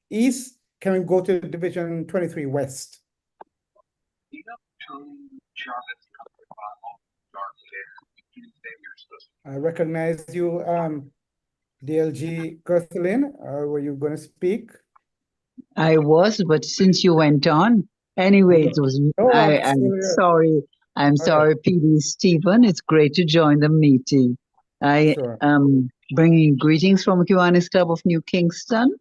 East, can we go to Division 23 West? I recognize you, DLG Gerthelin. Were you going to speak? I was, but since you went on, anyway, it was. No, I'm sorry. I'm sorry, PD Stephen. It's great to join the meeting. I am bringing greetings from Kiwanis Club of New Kingston.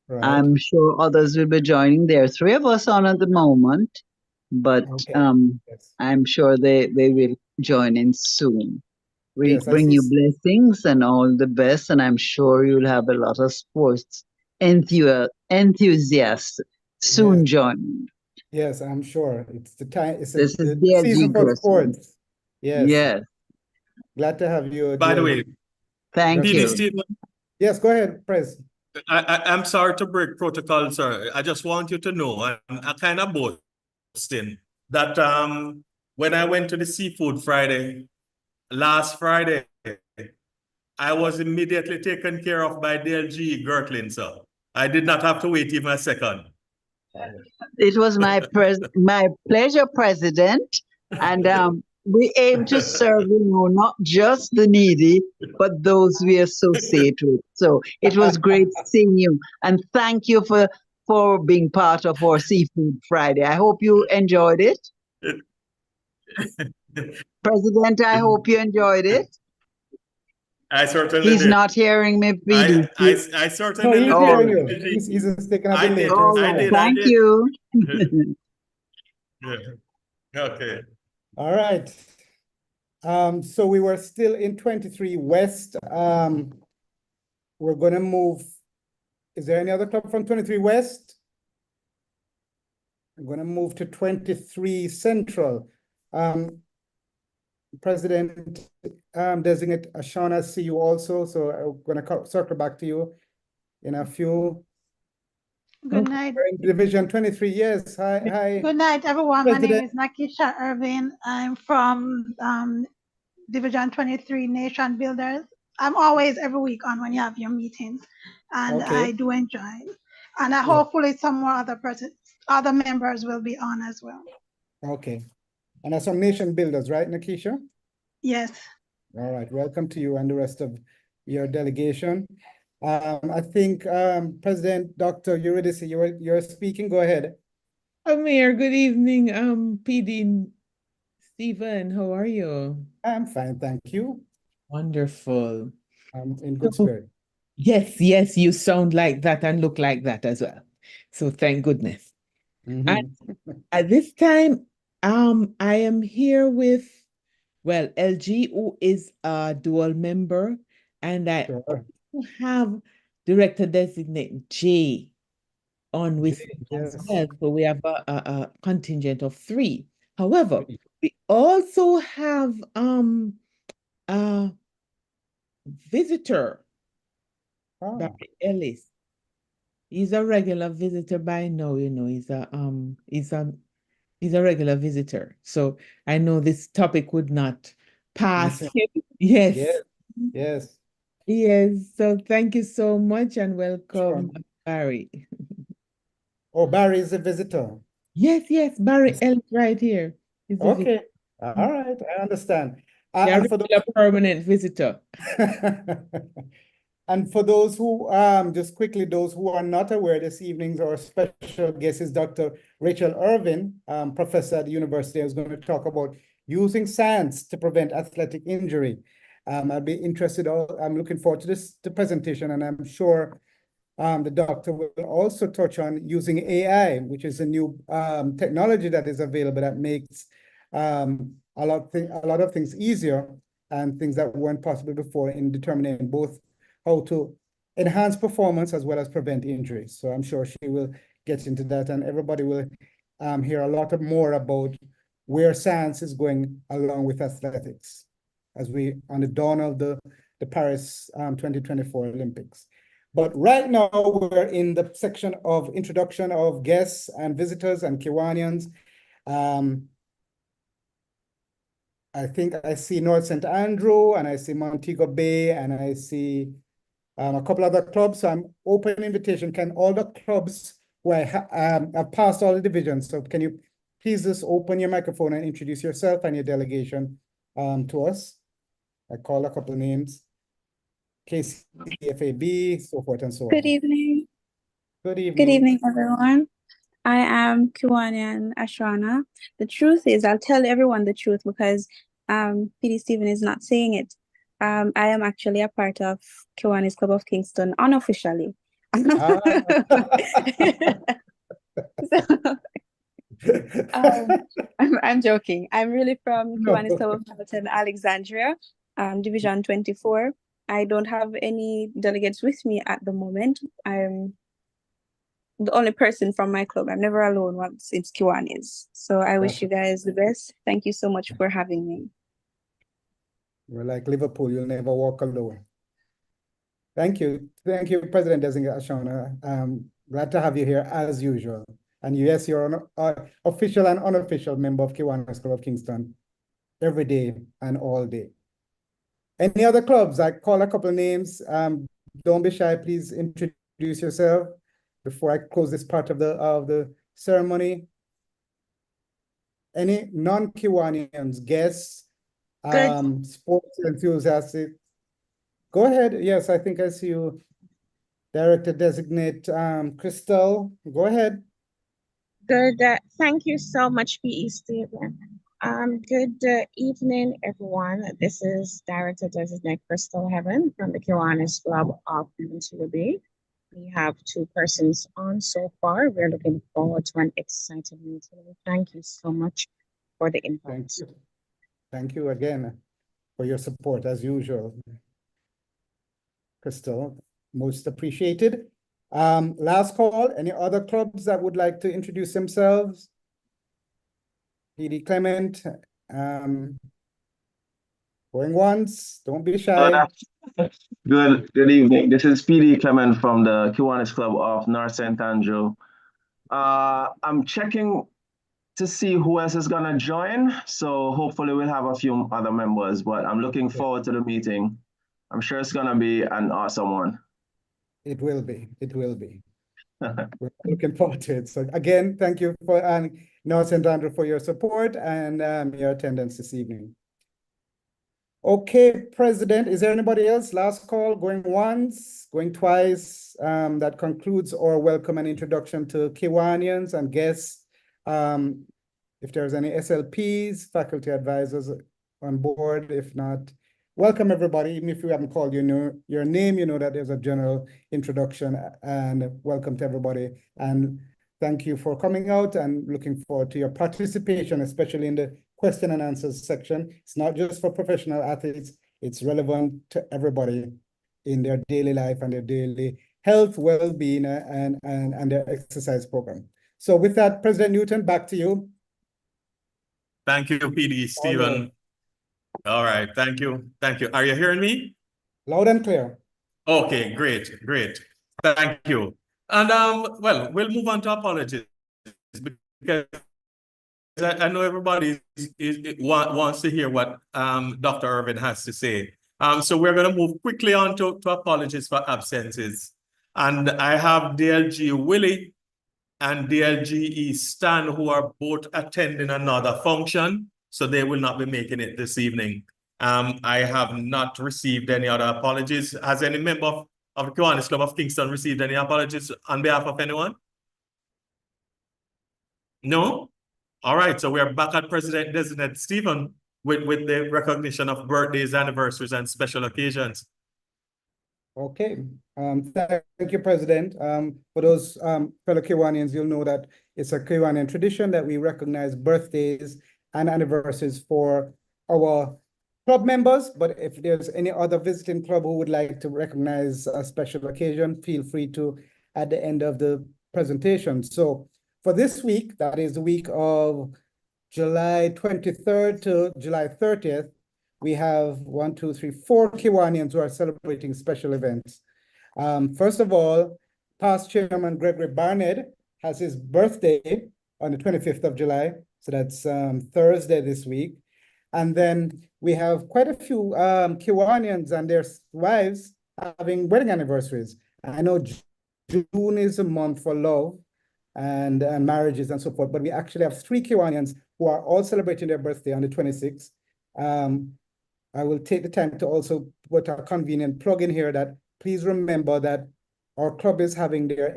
Right. I'm sure others will be joining. There are 3 of us on at the moment, but I'm sure they will join in soon. We bring you blessings and all the best, and I'm sure you'll have a lot of sports enthusiasts soon joining. Yes, I'm sure. It's the time. It's This is the season for sports. Yes. Yes. Glad to have you. By the way, thank you. Stephen, yes, go ahead, Prez. I'm sorry to break protocol, sir. I just want you to know, I'm kind of boasting that when I went to the Seafood Friday, last Friday, I was immediately taken care of by DLG Gertlin, sir. I did not have to wait even a second. It was my pleasure, President, and we aim to serve, not just the needy, but those we associate with. So it was great seeing you, and thank you for being part of our Seafood Friday. I hope you enjoyed it. President, I hope you enjoyed it. I certainly He's did. not hearing me, PD. I certainly did. Oh, he's sticking up late. All right. Thank you. Yeah. Okay. All right. So we were still in 23 West. We're going to move. Is there any other club from 23 West? I'm going to move to 23 Central. President designate Ashana, see you also. So I'm going to circle back to you in a few. Good night. Division 23, yes. Hi. Good night, everyone. President. My name is Nakisha Irving. I'm from Division 23 Nation Builders. I'm always every week on when you have your meetings, and I do enjoy it. And hopefully some more other members will be on as well. Okay. And that's from Nation Builders, right, Nakisha? Yes. All right. Welcome to you and the rest of your delegation. I think President Dr. Eurydice, you're speaking. Go ahead. Mayor, good evening. PD Stephen, how are you? I'm fine, thank you. Wonderful. I'm in good spirit. Yes, you sound like that and look like that as well. So thank goodness. And at this time, I am here with, LG, who is a dual member, and I also have Director Designate J on with as well. So we have a contingent of 3. However, we also have a visitor, Barry Ellis. He's a regular visitor by now, he's a regular visitor. So I know this topic would not pass him. Yes. So thank you so much and welcome, Barry. Oh, Barry is a visitor. Yes, Barry Ellis right here. Okay. All right, I understand. And for a permanent visitor. And for those who, just quickly, those who are not aware, this evening's our special guest is Dr. Rachael Irving, professor at the university, who's going to talk about using science to prevent athletic injury. I'd be interested, I'm looking forward to the presentation, and I'm sure the doctor will also touch on using AI, which is a new technology that is available that makes a lot of things easier and things that weren't possible before in determining both how to enhance performance as well as prevent injuries. So I'm sure she will get into that, and everybody will hear a lot more about where science is going along with athletics as we on the dawn of the Paris 2024 Olympics. But right now we're in the section of introduction of guests and visitors and Kiwanians. I think I see North St. Andrew, and I see Montego Bay, and I see a couple other clubs. So I'm open invitation. Can all the clubs who have passed all the divisions? So can you please just open your microphone and introduce yourself and your delegation to us? I call a couple of names. KCFAB, so forth and so on. Good evening. Good evening. Good evening, everyone. I am Kiwanian Ashrana. The truth is, I'll tell everyone the truth because PD Stephen is not saying it. I am actually a part of Kiwani's Club of Kingston unofficially. Ah. I'm joking. I'm really from No. Kiwani's Club of Hamilton, Alexandria, Division 24. I don't have any delegates with me at the moment. I'm the only person from my club. I'm never alone once it's Kiwani's. So I wish you guys the best. Thank you so much for having me. We're like Liverpool, you'll never walk alone. Thank you. Thank you, President Designate Ashona. Glad to have you here as usual. And yes, you're an official and unofficial member of Kiwanis Club of Kingston every day and all day. Any other clubs? I call a couple of names. Don't be shy, please introduce yourself before I close this part of the ceremony. Any non-Kiwanians, guests, sports enthusiasts? Go ahead. Yes, I think I see you. Director Designate Crystal, go ahead. Good. Thank you so much, PE Stephen. Good evening, everyone. This is Director Designate Crystal Heaven from the Kiwanis Club of Peninsula Bay. We have 2 persons on so far. We're looking forward to an exciting meeting. Thank you so much for the invite. Thank you. Thank you again for your support as usual. Crystal, most appreciated. Last call, any other clubs that would like to introduce themselves? PD Clement, going once, don't be shy. Good evening. This is PD Clement from the Kiwanis Club of North St. Andrew. I'm checking to see who else is gonna join. So hopefully we'll have a few other members, but I'm looking forward to the meeting. I'm sure it's gonna be an awesome one. It will be, it will be. We're looking forward to it. So again, thank you for North St. Andrew for your support and your attendance this evening. Okay, President, is there anybody else? Last call, going once, going twice. That concludes our welcome and introduction to Kiwanians and guests. If there's any SLPs, faculty advisors on board, if not, welcome everybody. Even if you haven't called your name, you know that there's a general introduction, and welcome to everybody. And thank you for coming out and looking forward to your participation, especially in the question and answers section. It's not just for professional athletes, it's relevant to everybody in their daily life and their daily health, well-being, and their exercise program. So with that, President Newton, back to you. Thank you, PD Stephen. All right, thank you. Thank you. Are you hearing me? Loud and clear. Okay, great, great. Thank you. And well, we'll move on to apologies because I know everybody wants to hear what Dr. Irving has to say. So we're going to move quickly on to apologies for absences. And I have DLG Willie and DLGE Stan, who are both attending another function, so they will not be making it this evening. I have not received any other apologies. Has any member of the Kiwanis Club of Kingston received any apologies on behalf of anyone? No? All right, so we're back at President Designate Stephen with the recognition of birthdays, anniversaries, and special occasions. Okay, thank you, President. For those fellow Kiwanians, you'll know that it's a Kiwanian tradition that we recognize birthdays and anniversaries for our club members, but if there's any other visiting club who would like to recognize a special occasion, feel free to at the end of the presentation. So for this week, that is the week of July 23rd to July 30th, we have 4 Kiwanians who are celebrating special events. First of all, past Chairman Gregory Barnett has his birthday on the 25th of July. So that's Thursday this week. And then we have quite a few Kiwanians and their wives having wedding anniversaries. I know June is a month for love and marriages and so forth, but we actually have 3 Kiwanians who are all celebrating their birthday on the 26th. I will take the time to also put a convenient plug in here that please remember that our club is having their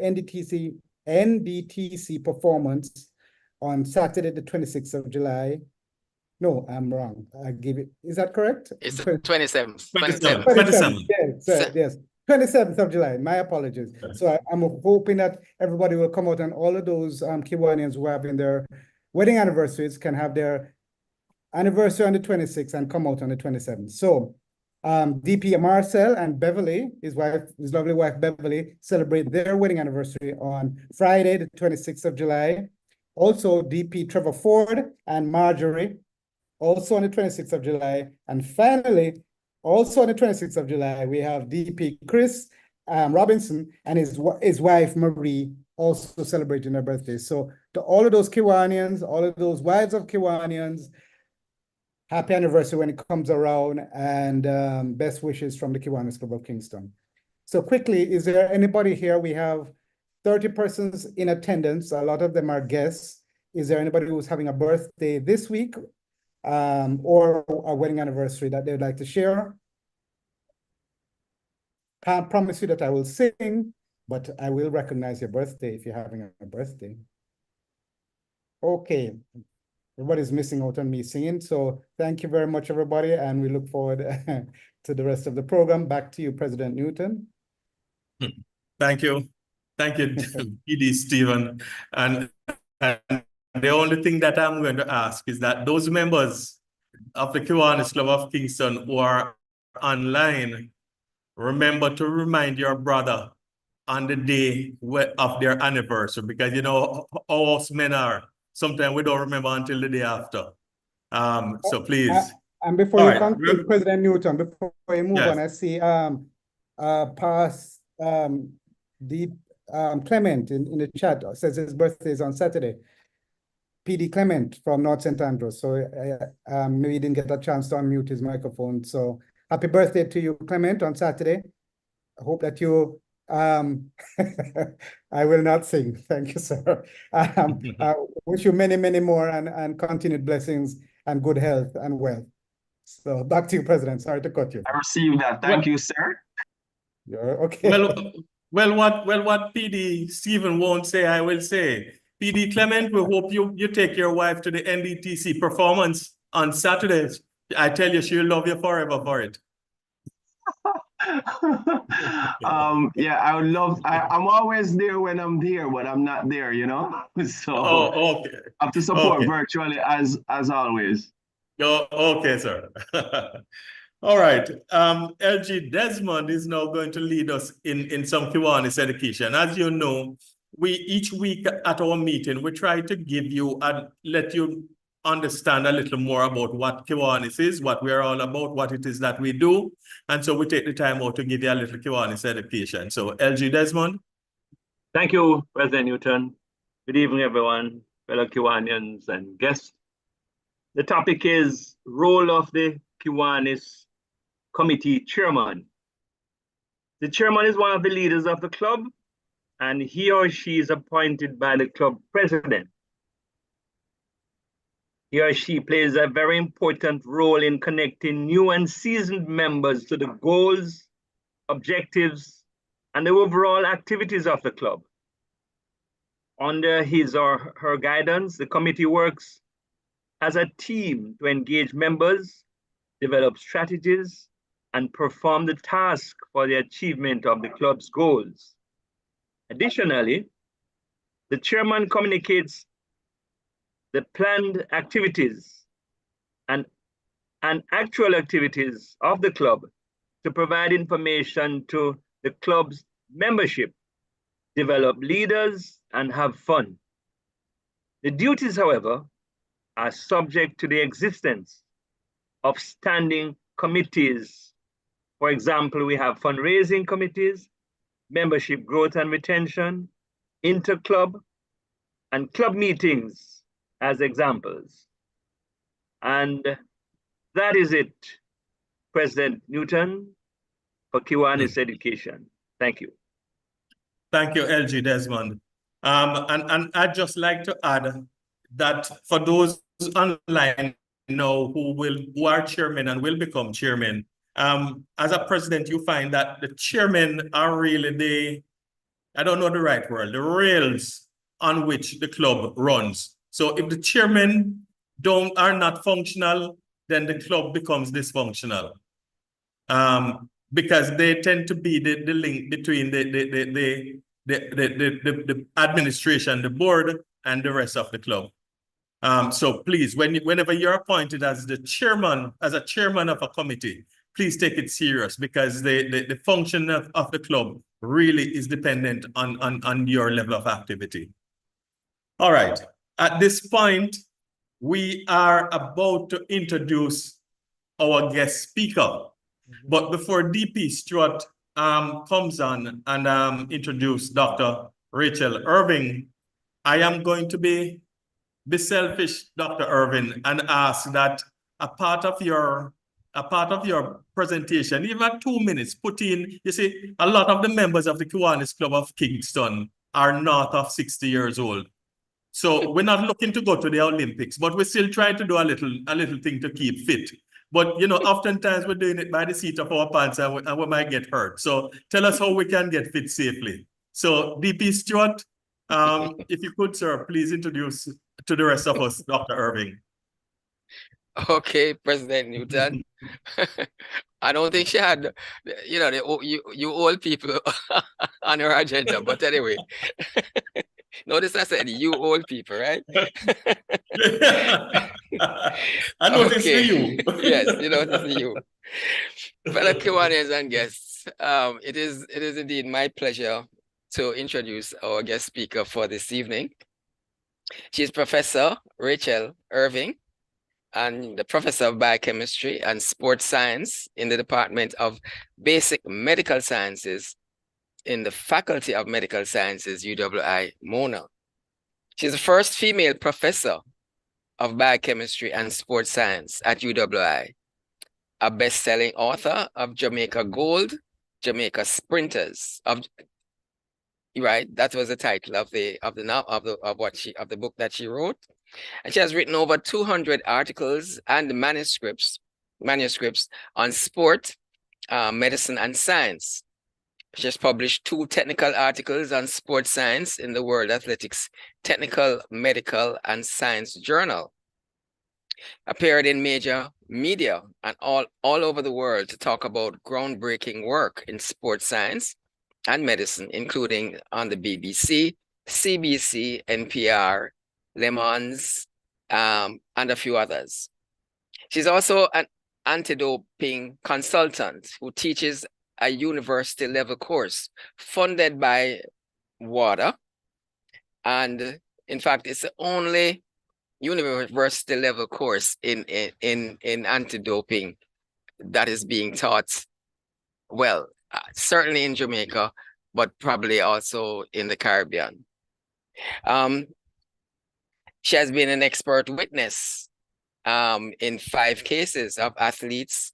NDTC performance on Saturday, the 26th of July. No, I'm wrong. I give it. Is that correct? It's 27th. 27th. 27th. Yes, 27th of July. My apologies. So I'm hoping that everybody will come out and all of those Kiwanians who are having their wedding anniversaries can have their anniversary on the 26th and come out on the 27th. So DP Marcel and Beverly, his lovely wife Beverly, celebrate their wedding anniversary on Friday, the 26th of July. Also, DP Trevor Ford and Marjorie, also on the 26th of July. And finally, also on the 26th of July, we have DP Chris Robinson and his wife Marie also celebrating their birthday. So to all of those Kiwanians, all of those wives of Kiwanians, happy anniversary when it comes around, and best wishes from the Kiwanis Club of Kingston. So quickly, is there anybody here? We have 30 persons in attendance. A lot of them are guests. Is there anybody who's having a birthday this week or a wedding anniversary that they'd like to share? Can't promise you that I will sing, but I will recognize your birthday if you're having a birthday. Okay. Everybody's missing out on me singing. So thank you very much, everybody. And we look forward to the rest of the program. Back to you, President Newton. Thank you. Thank you, PD Stephen. And the only thing that I'm going to ask is that those members of the Kiwanis Club of Kingston who are online, remember to remind your brother on the day of their anniversary, because you know how us men are. Sometimes we don't remember until the day after. So please. And before you conclude, President Newton, before you move on, I see Clement in the chat says his birthday is on Saturday. PD Clement from North St. Andrews. So maybe he didn't get a chance to unmute his microphone. So happy birthday to you, Clement, on Saturday. I hope that you I will not sing. Thank you, sir. I wish you many, many more and continued blessings and good health and wealth. So back to you, President. Sorry to cut you. I received that. Thank you, sir. You're okay. Well, what PD Stephen won't say, I will say. PD Clement, we hope you take your wife to the NDTC performance on Saturday. I tell you, she'll love you forever for it. Yeah, I would love. I'm always there when I'm there, but I'm not there, you know. So okay. I have to support virtually as always. Okay, sir. All right. LG Desmond is now going to lead us in some Kiwanis education. As you know, we each week at our meeting we try to give you and let you understand a little more about what Kiwanis is, what we're all about, what it is that we do. And so we take the time out to give you a little Kiwanis education. So LG Desmond. Thank you, President Newton. Good evening, everyone, fellow Kiwanians and guests. The topic is role of the Kiwanis Committee Chairman. The chairman is one of the leaders of the club, and he or she is appointed by the club president. He or she plays a very important role in connecting new and seasoned members to the goals, objectives, and the overall activities of the club. Under his or her guidance, the committee works as a team to engage members, develop strategies, and perform the task for the achievement of the club's goals. Additionally, the chairman communicates the planned activities and actual activities of the club to provide information to the club's membership, develop leaders, and have fun. The duties, however, are subject to the existence of standing committees. For example, we have fundraising committees, membership growth and retention, inter-club, and club meetings as examples. And that is it, President Newton. for Kiwanis education. Thank you. Thank you, LG Desmond. And I'd just like to add that for those online now who are chairmen and will become chairmen, as a president, you find that the chairmen are really I don't know the right word, the rails on which the club runs. So if the chairmen are not functional, then the club becomes dysfunctional. Because they tend to be the link between the administration, the board, and the rest of the club. So please, whenever you're appointed as the chairman, as a chairman of a committee, please take it serious, because the function of the club really is dependent on your level of activity. All right. At this point, we are about to introduce our guest speaker. But before DP Stewart comes on and introduce Dr. Rachael Irving, I am going to be selfish, Dr. Irving, and ask that a part of your presentation, even 2 minutes, put in, you see, a lot of the members of the Kiwanis Club of Kingston are north of 60 years old. So we're not looking to go to the Olympics, but we're still trying to do a little thing to keep fit. But, you know, oftentimes we're doing it by the seat of our pants and we might get hurt. So tell us how we can get fit safely. So DP Stewart, if you could, sir, please introduce to the rest of us, Dr. Irving. Okay, President Newton. I don't think she had, you know, you old people on her agenda, but anyway. Notice I said you old people, right? I noticed Okay. you. Yes, you noticed you. Fellow Kiwanis and guests, it is indeed my pleasure to introduce our guest speaker for this evening. She's Professor Rachael Irving, and the Professor of Biochemistry and Sports Science in the Department of Basic Medical Sciences in the Faculty of Medical Sciences, UWI Mona. She's the first female professor of biochemistry and sports science at UWI, a best-selling author of Jamaica Gold, Jamaica Sprinters. Right, that was the title of the book that she wrote. And she has written over 200 articles and manuscripts on sport, medicine, and science. She has published 2 technical articles on sports science in the World Athletics Technical, Medical, and Science Journal. Appeared in major media and all over the world to talk about groundbreaking work in sports science and medicine, including on the BBC, CBC, NPR, Le Mans, and a few others. She's also an anti-doping consultant who teaches a university level course funded by WADA. And in fact, it's the only university level course in anti-doping that is being taught, well, certainly in Jamaica, but probably also in the Caribbean. She has been an expert witness in 5 cases of athletes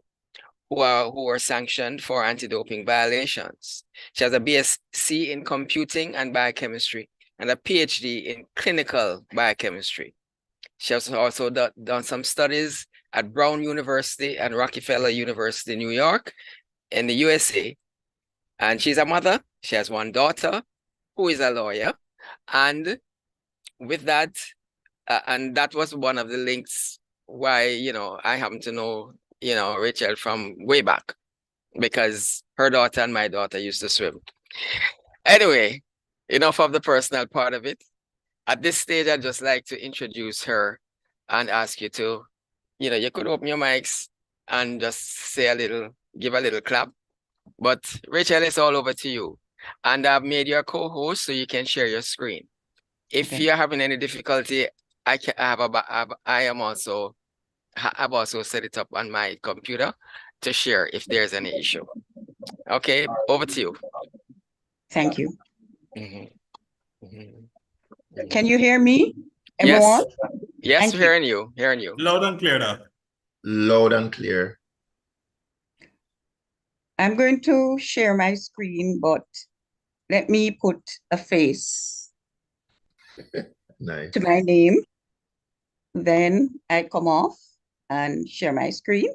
who are sanctioned for anti-doping violations. She has a BSc in computing and biochemistry and a PhD in clinical biochemistry. She has also done some studies at Brown University and Rockefeller University, New York, in the USA. And she's a mother. She has 1 daughter who is a lawyer. And with that, and that was one of the links why, you know, I happen to know, you know, Rachael from way back, because her daughter and my daughter used to swim. Anyway, enough of the personal part of it. At this stage, I'd just like to introduce her and ask you to, you know, you could open your mics and just say give a little clap. But Rachael, it's all over to you. And I've made you a co-host so you can share your screen. If you're having any difficulty, I've also set it up on my computer to share if there's any issue. Okay, over to you. Thank you. Can you hear me, everyone? Yes, hearing you. Loud and clear now. Loud and clear. I'm going to share my screen, but let me put a face Nice. to my name. Then I come off and share my screen.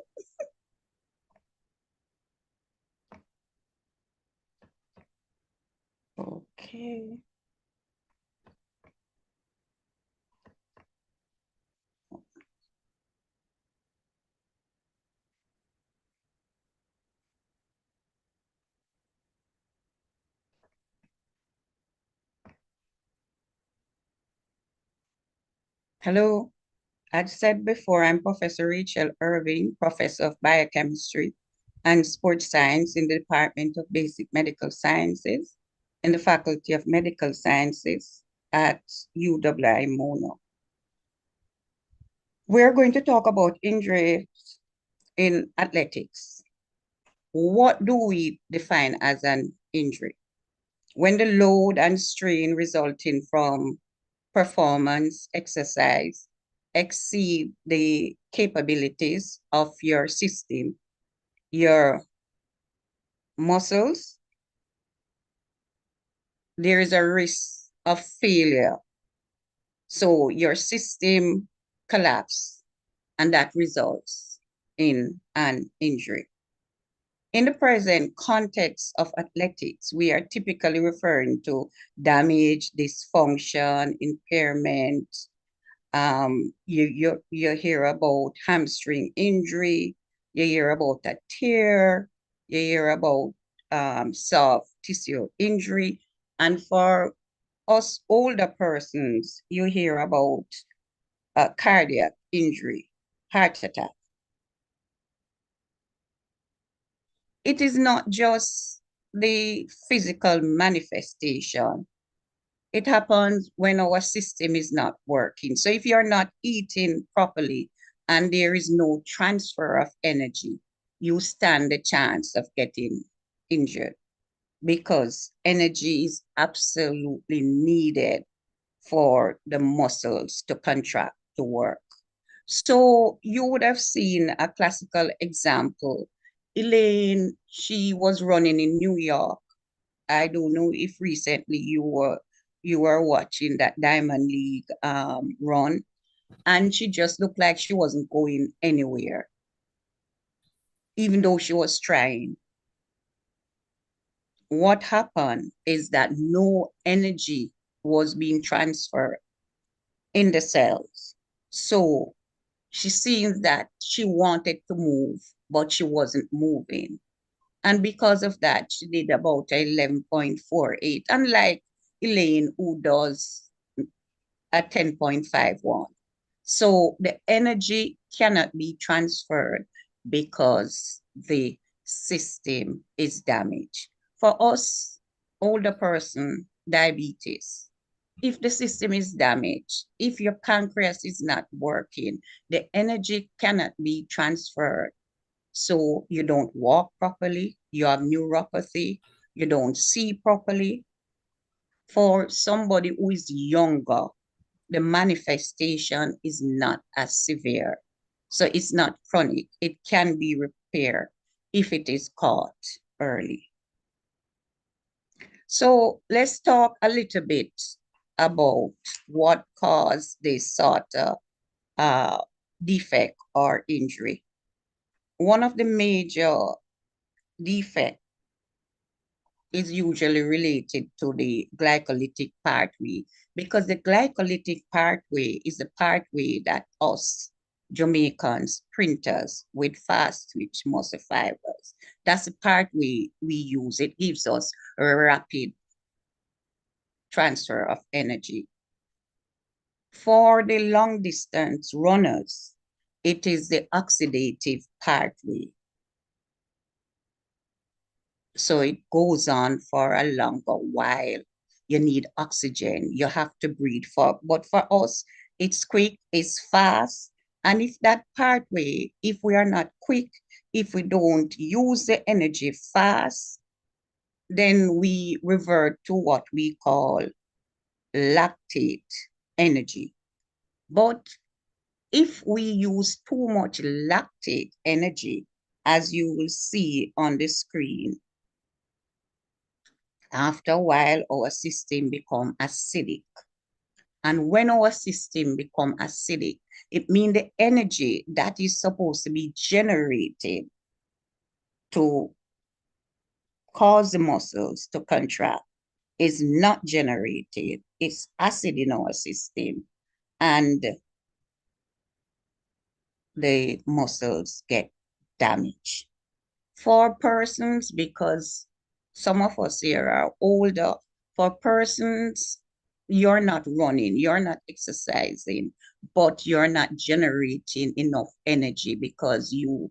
Okay. Hello. I'd said before, I'm Professor Rachael Irving, Professor of Biochemistry and Sports Science in the Department of Basic Medical Sciences in the Faculty of Medical Sciences at UWI Mono. We're going to talk about injuries in athletics. What do we define as an injury? When the load and strain resulting from performance exercise exceed the capabilities of your system, your muscles, there is a risk of failure. So your system collapse, and that results in an injury. In the present context of athletics, we are typically referring to damage, dysfunction, impairment. You hear about hamstring injury, you hear about a tear, you hear about soft tissue injury, and for us older persons, you hear about cardiac injury, heart attack. It is not just the physical manifestation. It happens when our system is not working. So if you're not eating properly and there is no transfer of energy, you stand a chance of getting injured because energy is absolutely needed for the muscles to contract to work. So you would have seen a classical example. Elaine, she was running in New York. I don't know if recently you were watching that Diamond League run, and she just looked like she wasn't going anywhere, even though she was trying. What happened is that no energy was being transferred in the cells. So she seems that she wanted to move, but she wasn't moving. And because of that, she did about 11.48, unlike Elaine, who does a 10.51. So the energy cannot be transferred because the system is damaged. For us, older person, diabetes, if the system is damaged, if your pancreas is not working, the energy cannot be transferred. So you don't walk properly, you have neuropathy, you don't see properly. For somebody who is younger, the manifestation is not as severe. So it's not chronic. It can be repaired if it is caught early. So let's talk a little bit about what caused this sort of defect or injury. One of the major defects is usually related to the glycolytic pathway, because the glycolytic pathway is a pathway that us Jamaicans, printers with fast twitch muscle fibers, that's the pathway we use. It gives us a rapid transfer of energy. For the long distance runners, it is the oxidative pathway. So it goes on for a longer while. You need oxygen, you have to breathe but for us, it's quick, it's fast. And if that pathway, if we are not quick, if we don't use the energy fast, then we revert to what we call lactate energy. But if we use too much lactate energy, as you will see on the screen, after a while, our system become acidic. And when our system become acidic, it means the energy that is supposed to be generated to cause the muscles to contract is not generated. It's acid in our system, and the muscles get damaged. For persons, because some of us here are older, for persons, you're not running, you're not exercising, but you're not generating enough energy because you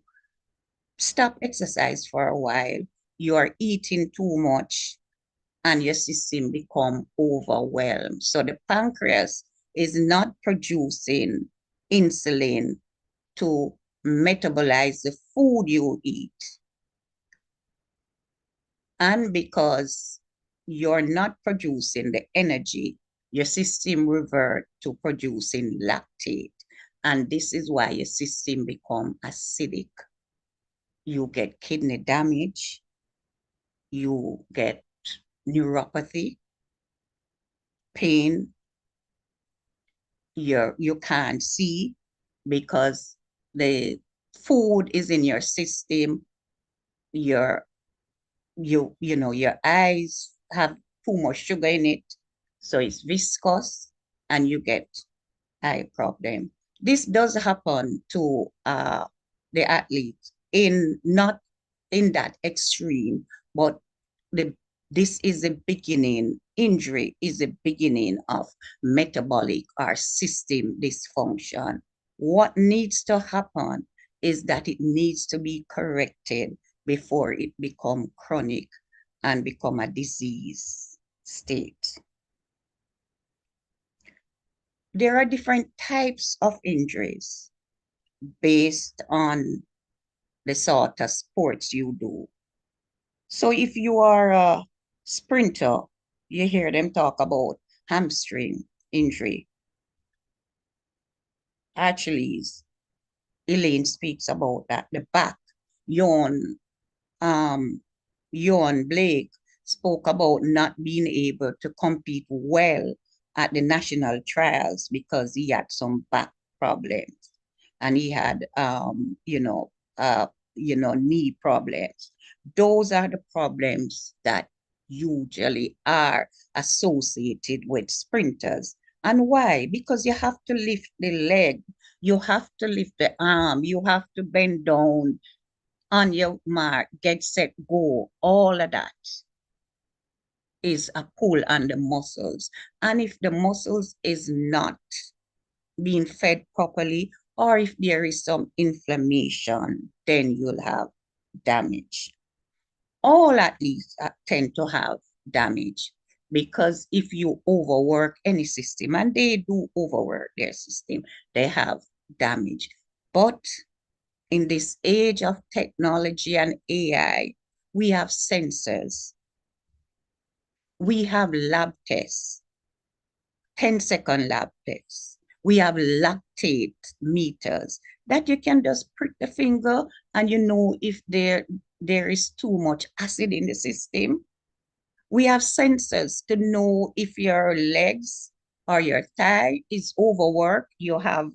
stop exercise for a while, you're eating too much, and your system become overwhelmed. So the pancreas is not producing insulin to metabolize the food you eat. And because you're not producing the energy, your system revert to producing lactate. And this is why your system become acidic. You get kidney damage, you get neuropathy, pain, you can't see because the food is in your system, your eyes have too much sugar in it, so it's viscous and you get eye problem. This does happen to the athletes not in that extreme, but this is the beginning. Injury is the beginning of metabolic or system dysfunction. What needs to happen is that it needs to be corrected before it become chronic and become a disease state. There are different types of injuries based on the sort of sports you do. So if you are a sprinter, you hear them talk about hamstring injury. Achilles, Elaine speaks about that. The back, Yon Blake spoke about not being able to compete well at the national trials because he had some back problems and he had knee problems. Those are the problems that usually are associated with sprinters. And why? Because you have to lift the leg, you have to lift the arm, you have to bend down on your mark, get set, go. All of that is a pull on the muscles. And if the muscles is not being fed properly, or if there is some inflammation, then you'll have damage. All athletes tend to have damage because if you overwork any system, and they do overwork their system, they have damage. But in this age of technology and AI, we have sensors. We have lab tests, 10-second lab tests. We have lactate meters that you can just prick the finger and you know if there is too much acid in the system. We have sensors to know if your legs or your thigh is overworked. You have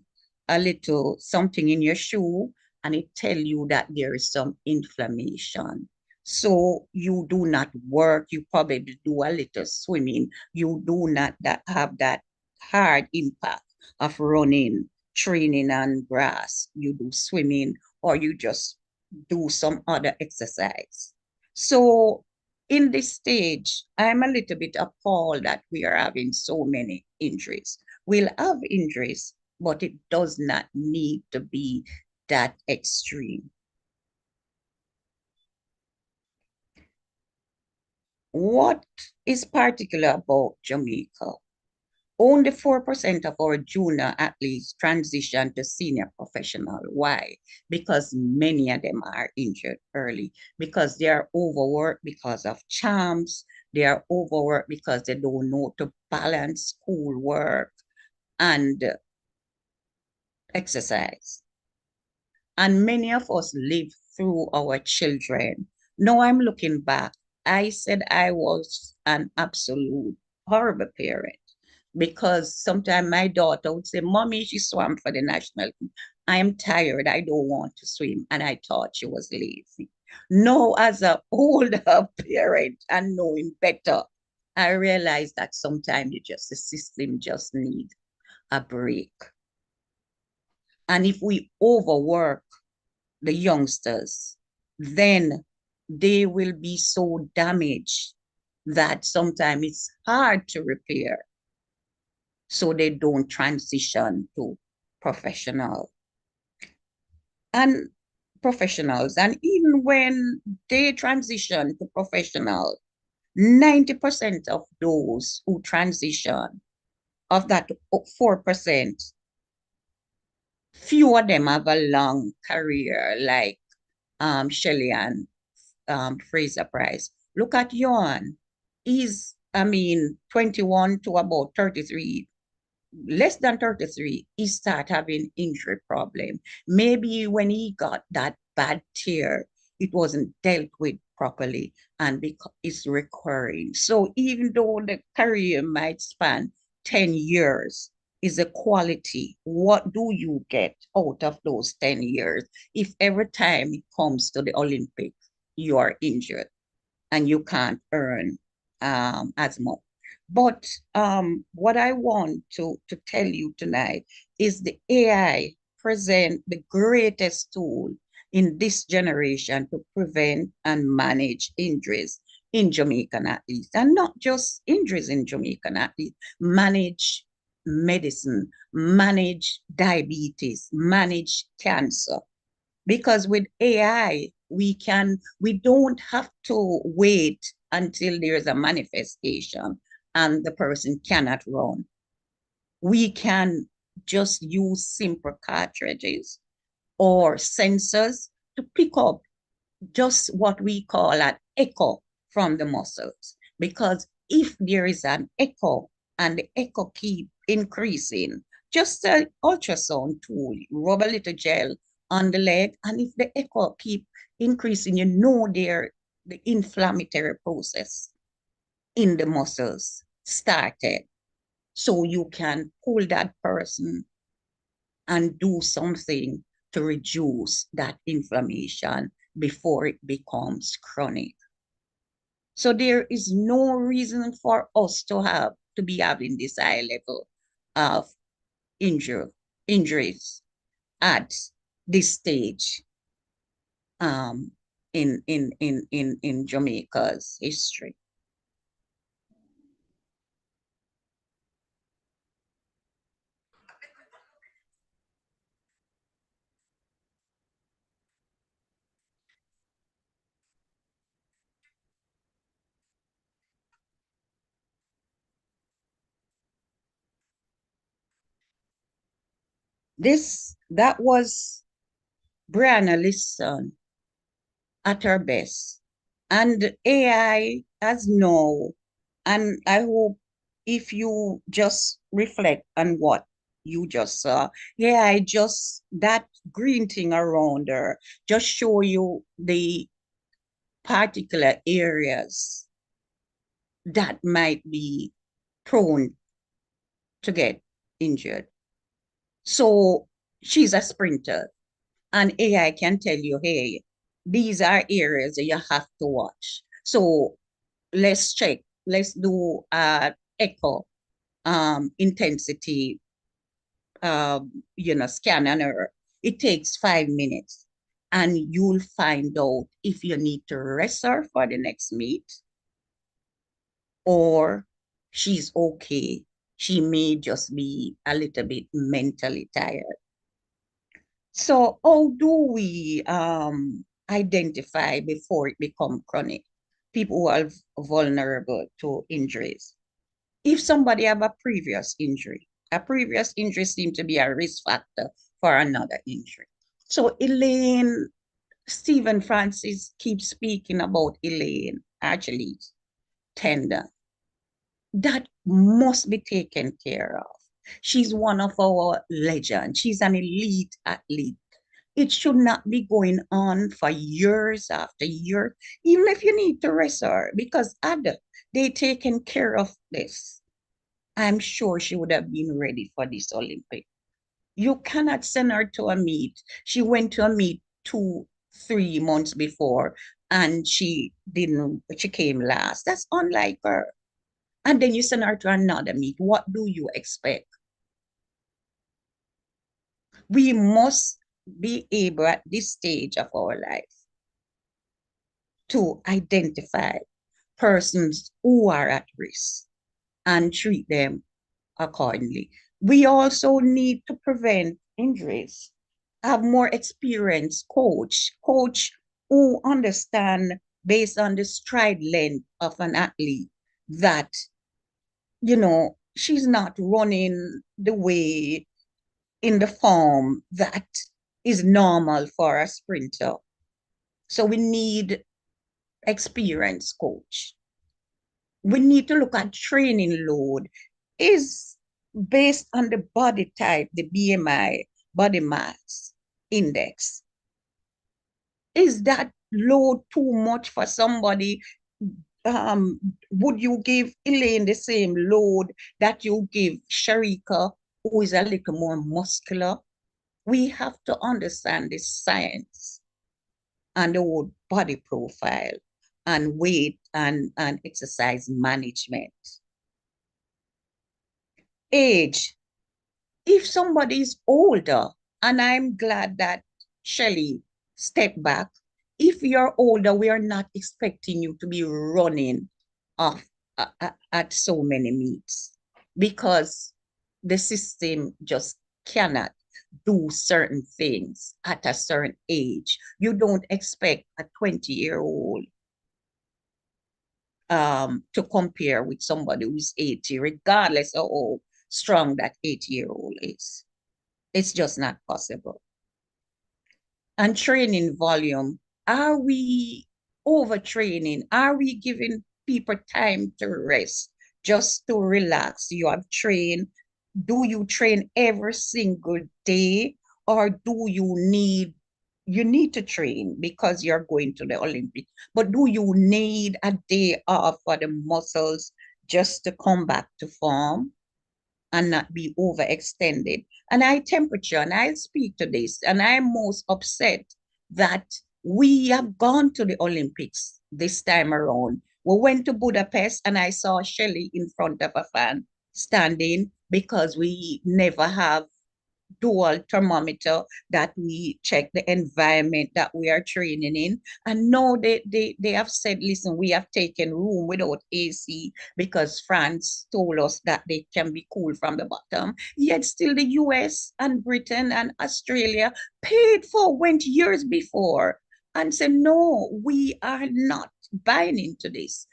a little something in your shoe and it tell you that there is some inflammation. So you do not work, you probably do a little swimming. You do not have that hard impact of running, training on grass. You do swimming or you just do some other exercise. So in this stage, I'm a little bit appalled that we are having so many injuries. We'll have injuries, but it does not need to be that extreme. What is particular about Jamaica? Only 4% of our junior athletes transition to senior professional. Why? Because many of them are injured early, because they are overworked because of champs, they are overworked because they don't know to balance school work and exercise. And many of us live through our children. Now I'm looking back. I said I was an absolute horrible parent because sometimes my daughter would say, Mommy, she swam for the national team. I am tired. I don't want to swim. And I thought she was lazy. Now, as an older parent and knowing better, I realized that sometimes the system just need a break. And if we overwork the youngsters, then they will be so damaged that sometimes it's hard to repair. So they don't transition to professional and professionals. And even when they transition to professional, 90% of those who transition, of that 4%, few of them have a long career like Shelley and Fraser Price. Look at Yon. He's, 21 to about 33, less than 33, he started having injury problem. Maybe when he got that bad tear, it wasn't dealt with properly and it's recurring. So even though the career might span 10 years, is a quality. What do you get out of those 10 years if every time it comes to the Olympics, you are injured and you can't earn as much? But what I want to tell you tonight is the AI present the greatest tool in this generation to prevent and manage injuries in Jamaican athletes. And not just injuries in Jamaican athletes, manage medicine, manage diabetes, manage cancer. Because with AI, we don't have to wait until there's a manifestation and the person cannot run. We can just use simple cartridges or sensors to pick up just what we call an echo from the muscles. Because if there is an echo and the echo keep increasing, just an ultrasound tool, rub a little gel on the leg, and if the echo keep increasing, you know the inflammatory process in the muscles started. So you can pull that person and do something to reduce that inflammation before it becomes chronic. So there is no reason for us to be having this high level of injuries at this stage in Jamaica's history. That was Brianna Liston at her best. And AI has no, and I hope if you just reflect on what you just saw, AI just, that green thing around her, just show you the particular areas that might be prone to get injured. So she's a sprinter, and AI can tell you, hey, these are areas that you have to watch. So let's check, let's do echo intensity, scan on her. It takes 5 minutes, and you'll find out if you need to rest her for the next meet or she's okay. She may just be a little bit mentally tired. So how do we identify before it becomes chronic? People who are vulnerable to injuries. If somebody have a previous injury seems to be a risk factor for another injury. So Elaine, Stephen Francis keeps speaking about Elaine Achilles tendon. That must be taken care of. She's one of our legends. She's an elite athlete It should not be going on for years after years, even if you need to rest her, because had they taken care of this, I'm sure she would have been ready for this Olympic. You cannot send her to a meet. She went to a meet 2-3 months before and she came last. That's unlike her. And then you send her to another meet. What do you expect? We must be able at this stage of our life to identify persons who are at risk and treat them accordingly. We also need to prevent injuries, have more experienced coach who understand based on the stride length of an athlete that, she's not running the way in the form that is normal for a sprinter. So we need experienced coach. We need to look at training load is based on the body type, the BMI, body mass index. Is that load too much for somebody? Would you give Elaine the same load that you give Sharika, who is a little more muscular? We have to understand the science and the whole body profile and weight and exercise management. Age. If somebody is older, and I'm glad that Shelley stepped back, if you're older, we are not expecting you to be running off at so many meets because the system just cannot do certain things at a certain age. You don't expect a 20-year-old to compare with somebody who's 80, regardless of how strong that 80-year-old is. It's just not possible. And training volume, are we overtraining? Are we giving people time to rest, just to relax? You have trained. Do you train every single day? Or do you need to train because you're going to the Olympics, but do you need a day off for the muscles just to come back to form and not be overextended? And I temperature, and I speak to this, and I'm most upset that we have gone to the Olympics this time around. We went to Budapest and I saw Shelley in front of a fan standing because we never have dual thermometer that we check the environment that we are training in. And now they have said, listen, we have taken room without AC because France told us that they can be cool from the bottom. Yet still the US and Britain and Australia paid for, went years before and said, no, we are not buying into this.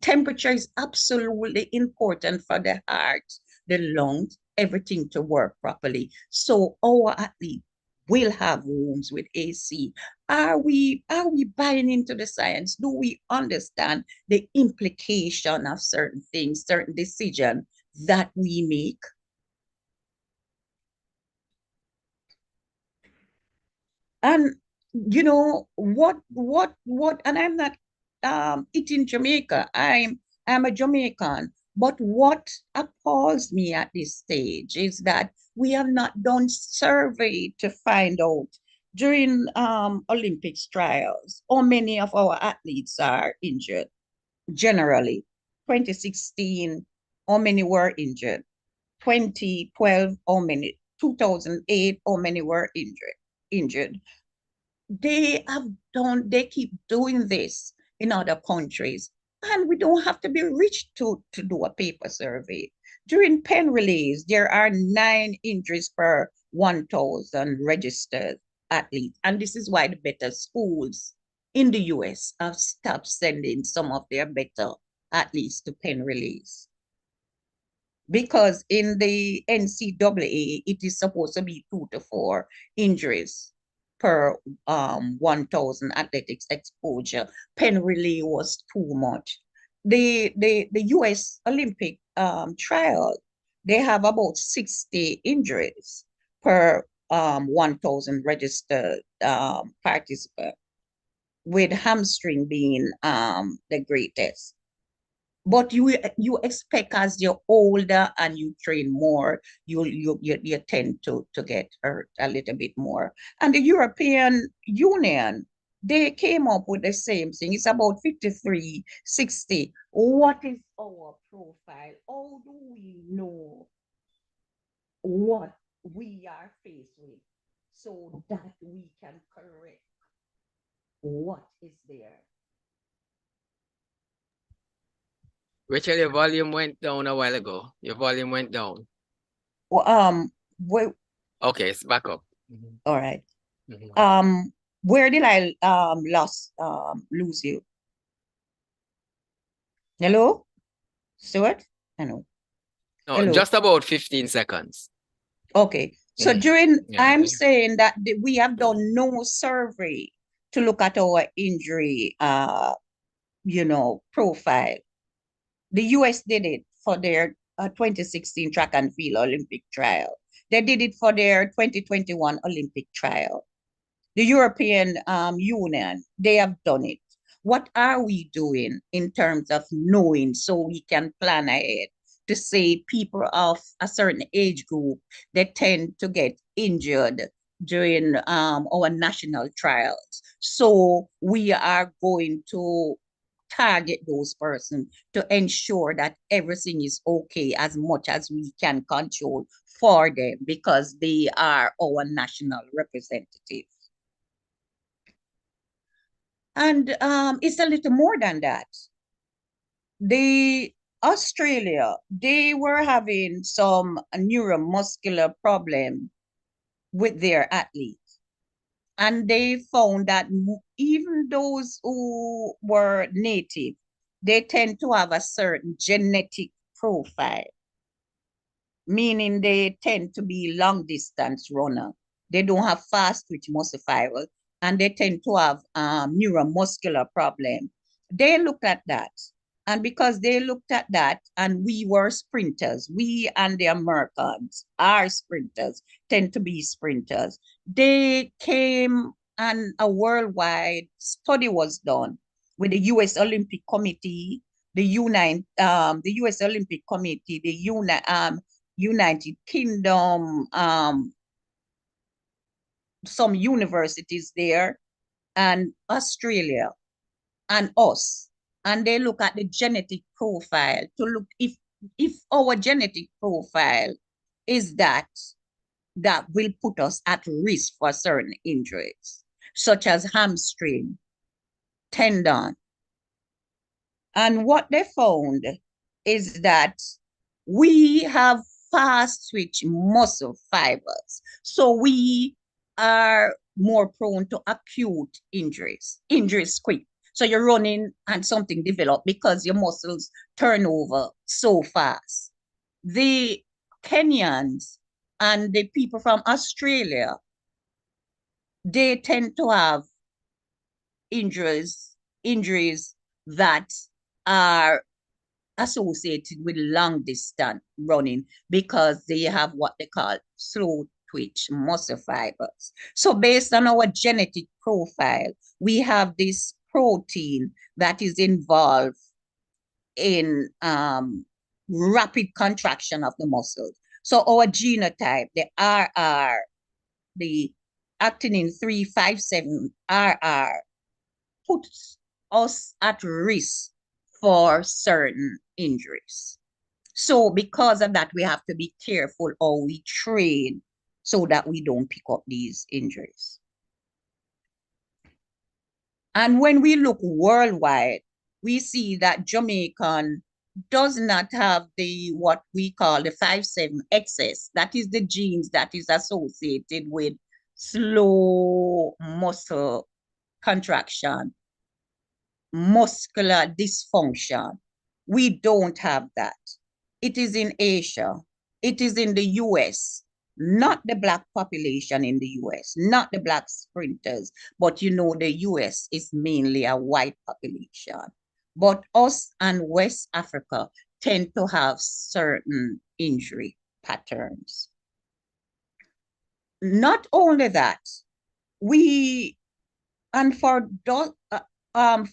Temperature is absolutely important for the heart, the lungs, everything to work properly. So our athlete will have rooms with AC. Are we buying into the science? Do we understand the implication of certain things, certain decisions that we make? And what, and I'm not eating Jamaica. I'm a Jamaican. But what appalls me at this stage is that we have not done survey to find out during Olympics trials how many of our athletes are injured. Generally, 2016, how many were injured? 2012, how many? 2008, how many were injured? They keep doing this in other countries. And we don't have to be rich to do a paper survey. During pen relays, there are 9 injuries per 1,000 registered athletes. And this is why the better schools in the US have stopped sending some of their better athletes to pen relays. Because in the NCAA, it is supposed to be 2 to 4 injuries per 1,000 athletics exposure. Pen relay was too much. The US Olympic trial, they have about 60 injuries per 1,000 registered participants, with hamstring being the greatest. But you expect as you're older and you train more, you tend to get hurt a little bit more. And the European Union, they came up with the same thing. It's about 53, 60. What is our profile? How do we know what we are faced with so that we can correct what is there? Rachel, your volume went down a while ago. Your volume went down. Well, okay, it's back up. All right. Where did I lose you? Hello, Stuart? Hello. No, Hello. just about 15 seconds. Okay. So I'm saying that we have done no survey to look at our injury, profile. The US did it for their 2016 track and field Olympic trial. They did it for their 2021 Olympic trial. The European Union, they have done it. What are we doing in terms of knowing so we can plan ahead to say people of a certain age group, they tend to get injured during our national trials. So we are going to target those persons to ensure that everything is okay as much as we can control for them because they are our national representatives. And it's a little more than that. Australia, they were having some neuromuscular problem with their athletes. And they found that even those who were native, they tend to have a certain genetic profile, meaning they tend to be long distance runner. They don't have fast twitch muscle fibers, and they tend to have neuromuscular problem. They looked at that. And because they looked at that, and we were sprinters, we and the Americans are sprinters, tend to be sprinters. They came and a worldwide study was done with the US Olympic Committee, the US Olympic Committee, the United Kingdom, some universities there, and Australia, and us. And they look at the genetic profile to look if our genetic profile is that will put us at risk for certain injuries, such as hamstring, tendon. And what they found is that we have fast twitch muscle fibers. So we are more prone to acute injuries quick. So you're running and something developed because your muscles turn over so fast. The Kenyans and the people from Australia, they tend to have injuries that are associated with long distance running because they have what they call slow twitch muscle fibers. So based on our genetic profile, we have this protein that is involved in rapid contraction of the muscles. So our genotype, the RR, the actinin 357 RR, puts us at risk for certain injuries. So because of that, we have to be careful how we train so that we don't pick up these injuries. And when we look worldwide, we see that Jamaican does not have what we call the 5-7XS. That is the genes that is associated with slow muscle contraction, muscular dysfunction. We don't have that. It is in Asia. It is in the US, not the Black population in the US, not the Black sprinters, but the US is mainly a white population. But us and West Africa tend to have certain injury patterns. Not only that,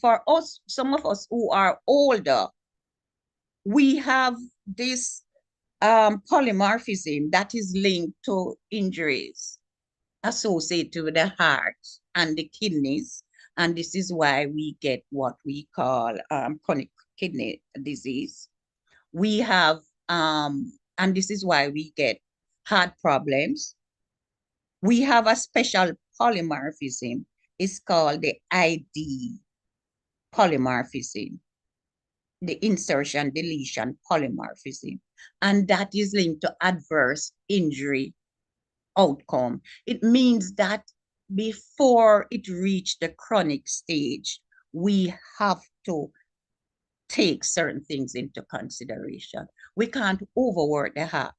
for us, some of us who are older, we have this polymorphism that is linked to injuries associated with the heart and the kidneys. And this is why we get what we call chronic kidney disease. We have, and this is why we get heart problems. We have a special polymorphism. It's called the ID polymorphism, the insertion deletion polymorphism. And that is linked to adverse injury outcome. It means that before it reached the chronic stage, we have to take certain things into consideration. We can't overwork the heart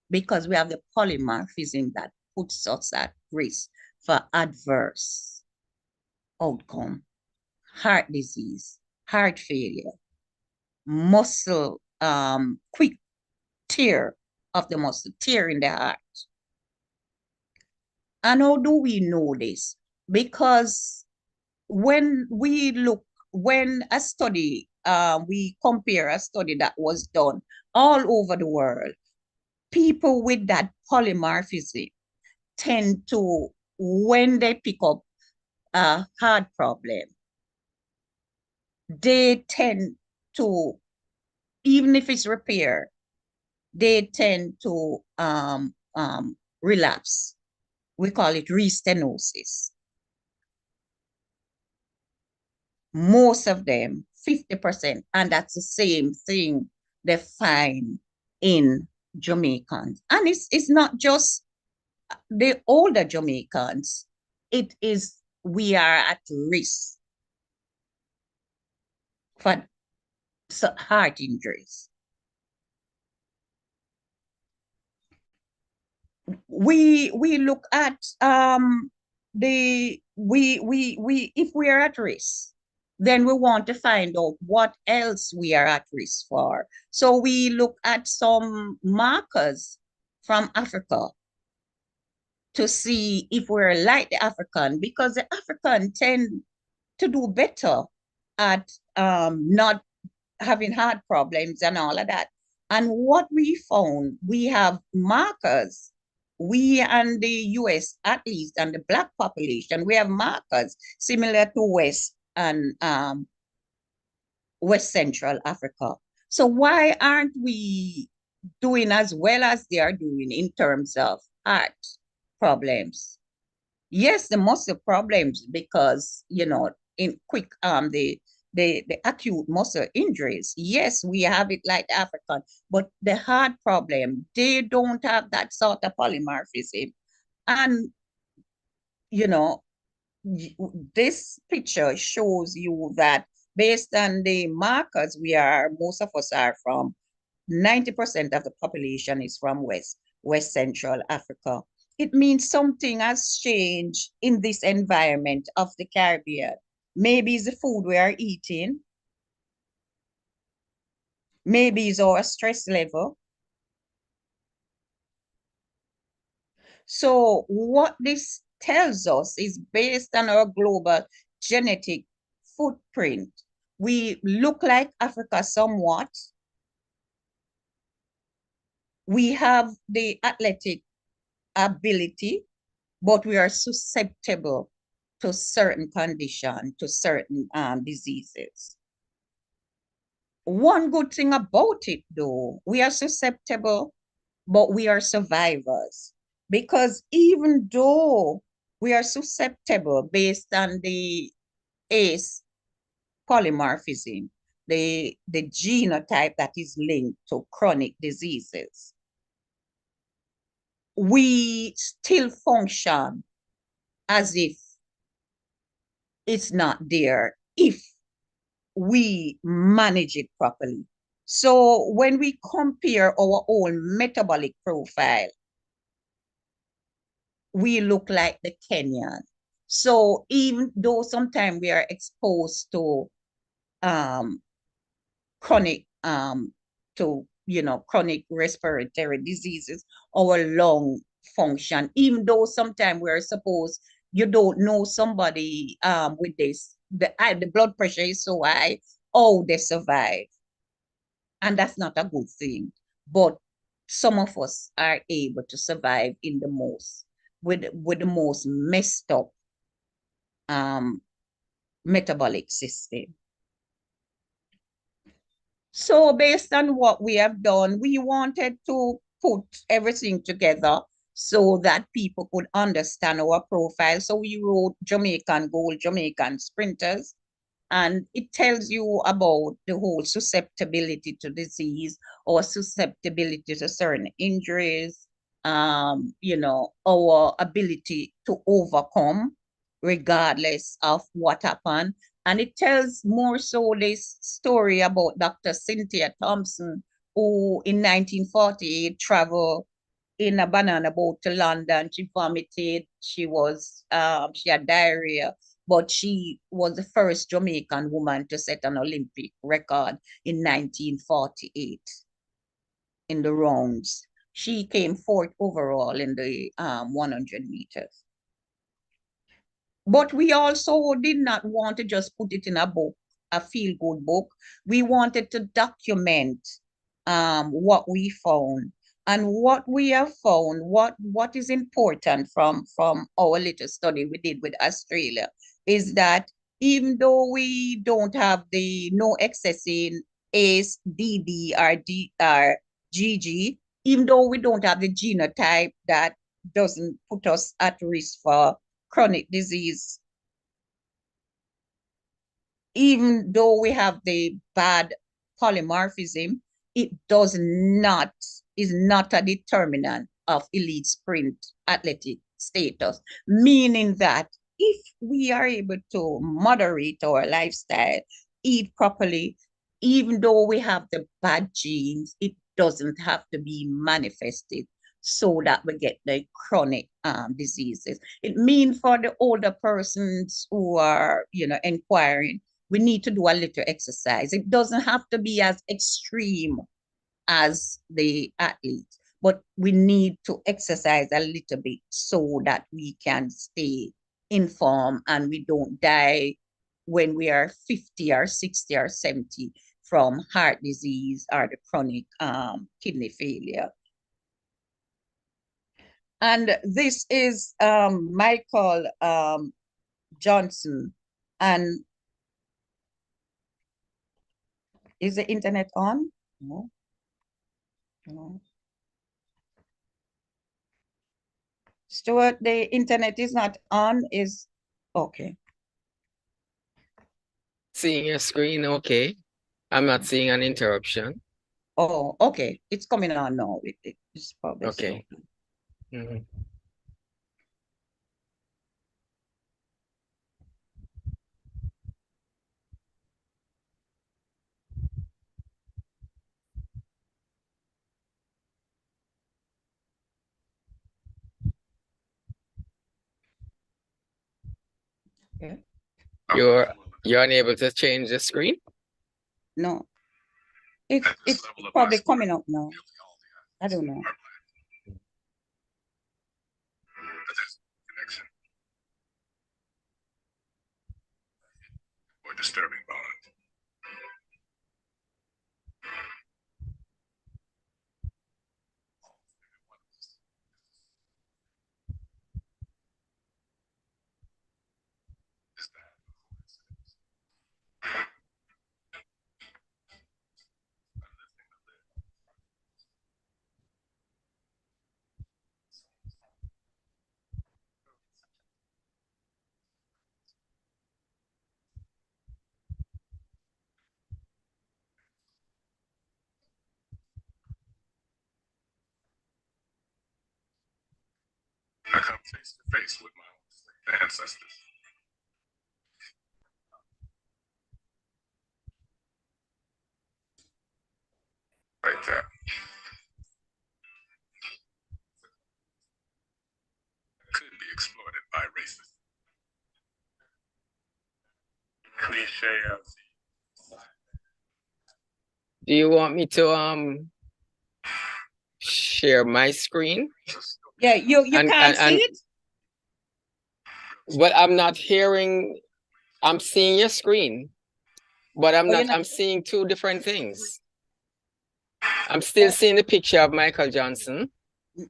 because we have the polymorphism that puts us at risk for adverse outcome, heart disease, heart failure, muscle, quick tear of the muscle, tear in the heart. And how do we know this? Because when we compare a study that was done all over the world, people with that polymorphism tend to, when they pick up a heart problem, they tend to, even if it's repaired, they tend to relapse. We call it restenosis. Most of them, 50%, and that's the same thing they find in Jamaicans. And it's not just the older Jamaicans. It is, we are at risk for heart injuries. We look at if we are at risk, then we want to find out what else we are at risk for. So we look at some markers from Africa to see if we're like the African, because the African tend to do better at not having heart problems and all of that. And what we found, we have markers. We and the US, at least, and the Black population, we have markers similar to West and West Central Africa. So why aren't we doing as well as they are doing in terms of heart problems? Yes, the muscle problems, because, in quick, the acute muscle injuries, yes, we have it like the African, but the heart problem, they don't have that sort of polymorphism. And, this picture shows you that based on the markers, most of us are from, 90% of the population is from West Central Africa. It means something has changed in this environment of the Caribbean. Maybe it's the food we are eating. Maybe it's our stress level. So what this tells us is, based on our global genetic footprint, we look like Africa somewhat. We have the athletic ability, but we are susceptible to certain conditions, to certain diseases. One good thing about it, though, we are susceptible, but we are survivors. Because even though we are susceptible based on the ACE polymorphism, the genotype that is linked to chronic diseases, we still function as if it's not there if we manage it properly. So when we compare our own metabolic profile, we look like the Kenyan. So even though sometimes we are exposed to chronic chronic respiratory diseases, our lung function, even though sometimes we're supposed you don't know somebody with this, the blood pressure is so high, oh, they survive. And that's not a good thing. But some of us are able to survive in the most, with the most messed up metabolic system. So based on what we have done, we wanted to put everything together so that people could understand our profile. So we wrote Jamaican Gold, Jamaican Sprinters, and it tells you about the whole susceptibility to disease or susceptibility to certain injuries, you know, our ability to overcome regardless of what happened. And it tells more so this story about Dr. Cynthia Thompson, who in 1948 traveled in a banana boat to London. She vomited, she had diarrhea, but she was the first Jamaican woman to set an Olympic record in 1948 in the rounds. She came fourth overall in the 100 meters. But we also did not want to just put it in a book, a feel-good book. We wanted to document what we found. And what we have found, what is important from our little study we did with Australia, is that even though we don't have no excess in ACE, DD, or GG, even though we don't have the genotype that doesn't put us at risk for chronic disease, even though we have the bad polymorphism, it is not a determinant of elite sprint athletic status, meaning that if we are able to moderate our lifestyle, eat properly, even though we have the bad genes, it doesn't have to be manifested so that we get the chronic diseases. It means for the older persons who are, you know, inquiring, we need to do a little exercise. It doesn't have to be as extreme as the athletes, but we need to exercise a little bit so that we can stay in form and we don't die when we are 50 or 60 or 70 from heart disease or the chronic kidney failure. And this is Michael Johnson. And is the internet on? No. No. Stuart, the internet is not on, is okay. Seeing your screen, okay. I'm not seeing an interruption. Oh, okay. It's coming on now. It's probably okay. Mm-hmm. Yeah. You're unable to change the screen? No. It's probably coming up now. I don't know. Or disturbing bond. I come face to face with my ancestors. Right there. Could be exploited by racists. Cliche of Do you want me to share my screen? Yeah, you can't see it? Well, I'm not hearing, I'm seeing your screen, but I'm seeing two different things. I'm still seeing the picture of Michael Johnson.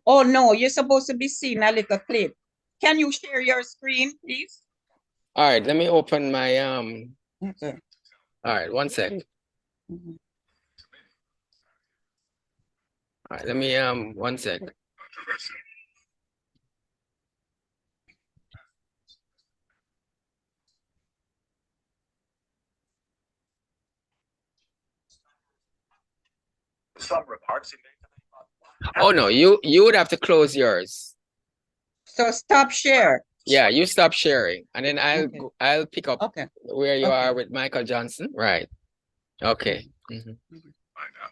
Oh no, you're supposed to be seeing a little clip. Can you share your screen, please? All right, let me open my Okay. All right, one sec. Mm-hmm. All right, let me one sec. Some remarks he made. Oh no, you would have to close yours. So stop share. Yeah, you stop sharing, and then I'll pick up where you Okay. are with Michael Johnson. Right. Okay. Mm-hmm. Find out.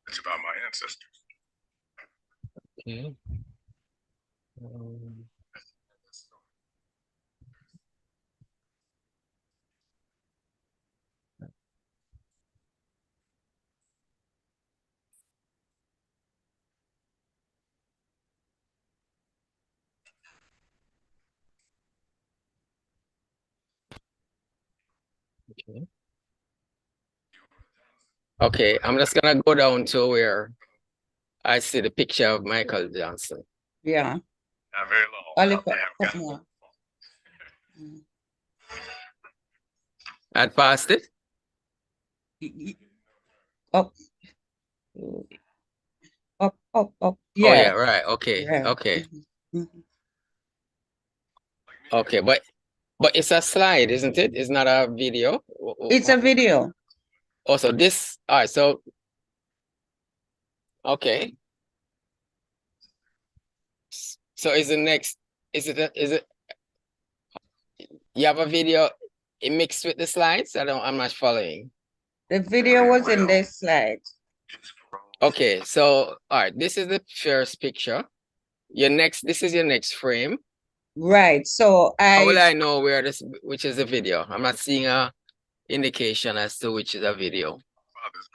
It's about my ancestors. Okay. Okay. Okay, I'm just gonna go down to where I see the picture of Michael Johnson. Yeah. Not very long. Couple more. I passed it? Up. Up. Yeah. Oh yeah, right. Okay. Right. Okay. Mm-hmm. Okay, but it's a slide, isn't it? It's not a video. It's a video. Also, this, all right, so okay. So is it you have a video it mixed with the slides? I'm not following. The video was in this slide. Okay, so all right, this is the first picture. This is your next frame. Right. So how will I know which is the video? I'm not seeing a indication as to which is a video. Father's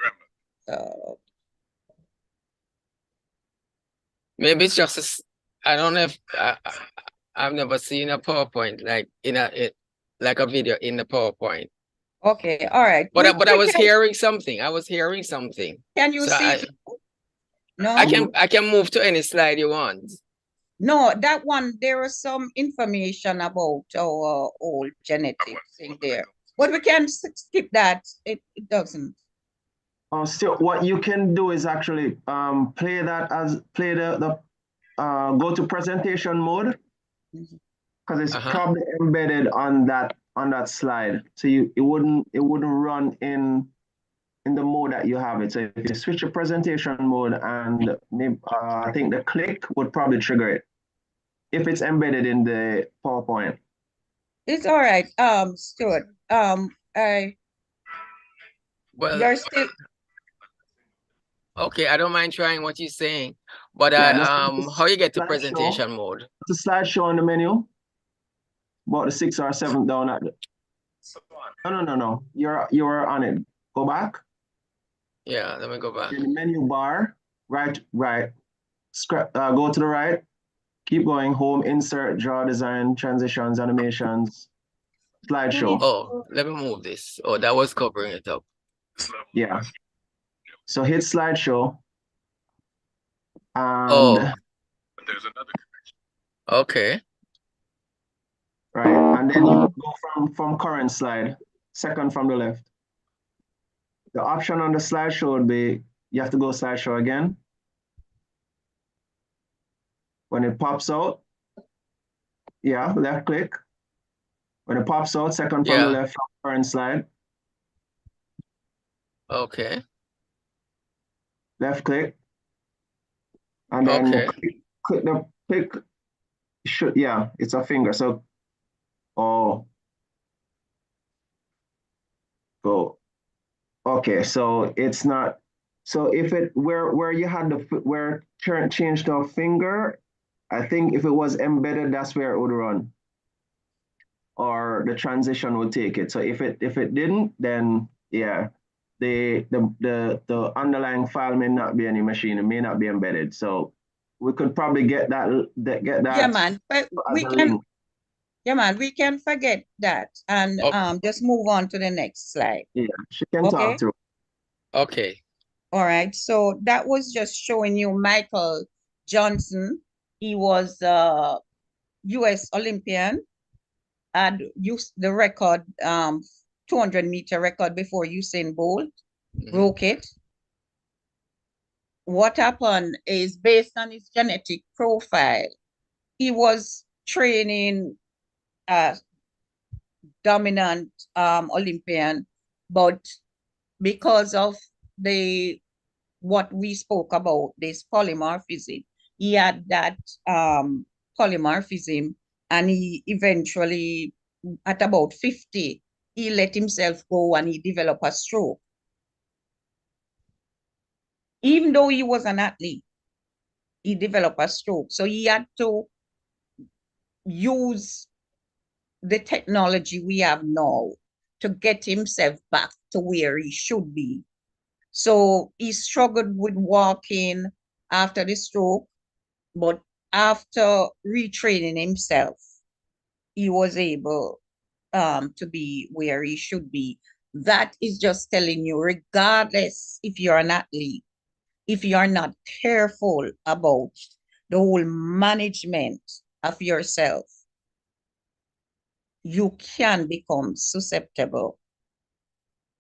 grandmother. Maybe it's just I don't know if I've never seen a PowerPoint like like a video in the PowerPoint. Okay, all right. But I was hearing something. I was hearing something. Can you see? No. I can move to any slide you want. No, that one, there was some information about our old genetics in there. But we can skip that. It doesn't. Still, what you can do is actually play the go to presentation mode, because it's probably embedded on that slide. So it wouldn't run in the mode that you have it. So if you switch to presentation mode, and maybe I think the click would probably trigger it if it's embedded in the PowerPoint. It's all right. Stuart. You're still okay. I don't mind trying what you're saying, but how you get to presentation mode? The slideshow on the menu, about the 6th or 7th down at the. No. You're on it. Go back. Yeah, let me go back. In the menu bar, right. Go to the right. Keep going. Home, insert, draw, design, transitions, animations, slideshow. Oh, let me move this. Oh, that was covering it up. Yeah. So hit slideshow. And but there's another connection. Okay. Right. And then you go from current slide, second from the left. The option on the slideshow would be you have to go slideshow again. When it pops out, yeah, left click. When it pops out, second from the left from current slide. Okay. Left click. And then click. Yeah, it's a finger. So, go. Okay, so it's not. So if it where you had where changed to a finger, I think if it was embedded, that's where it would run, or the transition would take it. So if it didn't, then yeah, the underlying file may not be any machine, it may not be embedded. So we could probably get that Yeah, man. But we can link. Yeah, man, we can forget that and just move on to the next slide. Yeah, she can Okay. talk through. Okay. All right. So that was just showing you Michael Johnson. He was a US Olympian, had used the record, 200-meter record before Usain Bolt broke it. What happened is, based on his genetic profile, he was training dominant Olympian, but because of what we spoke about, this polymorphism, he had that polymorphism, and he eventually, at about 50, he let himself go and he developed a stroke. Even though he was an athlete, he developed a stroke. So he had to use the technology we have now to get himself back to where he should be. So he struggled with walking after the stroke, but after retraining himself, he was able to be where he should be. That is just telling you, regardless if you're an athlete, if you are not careful about the whole management of yourself, you can become susceptible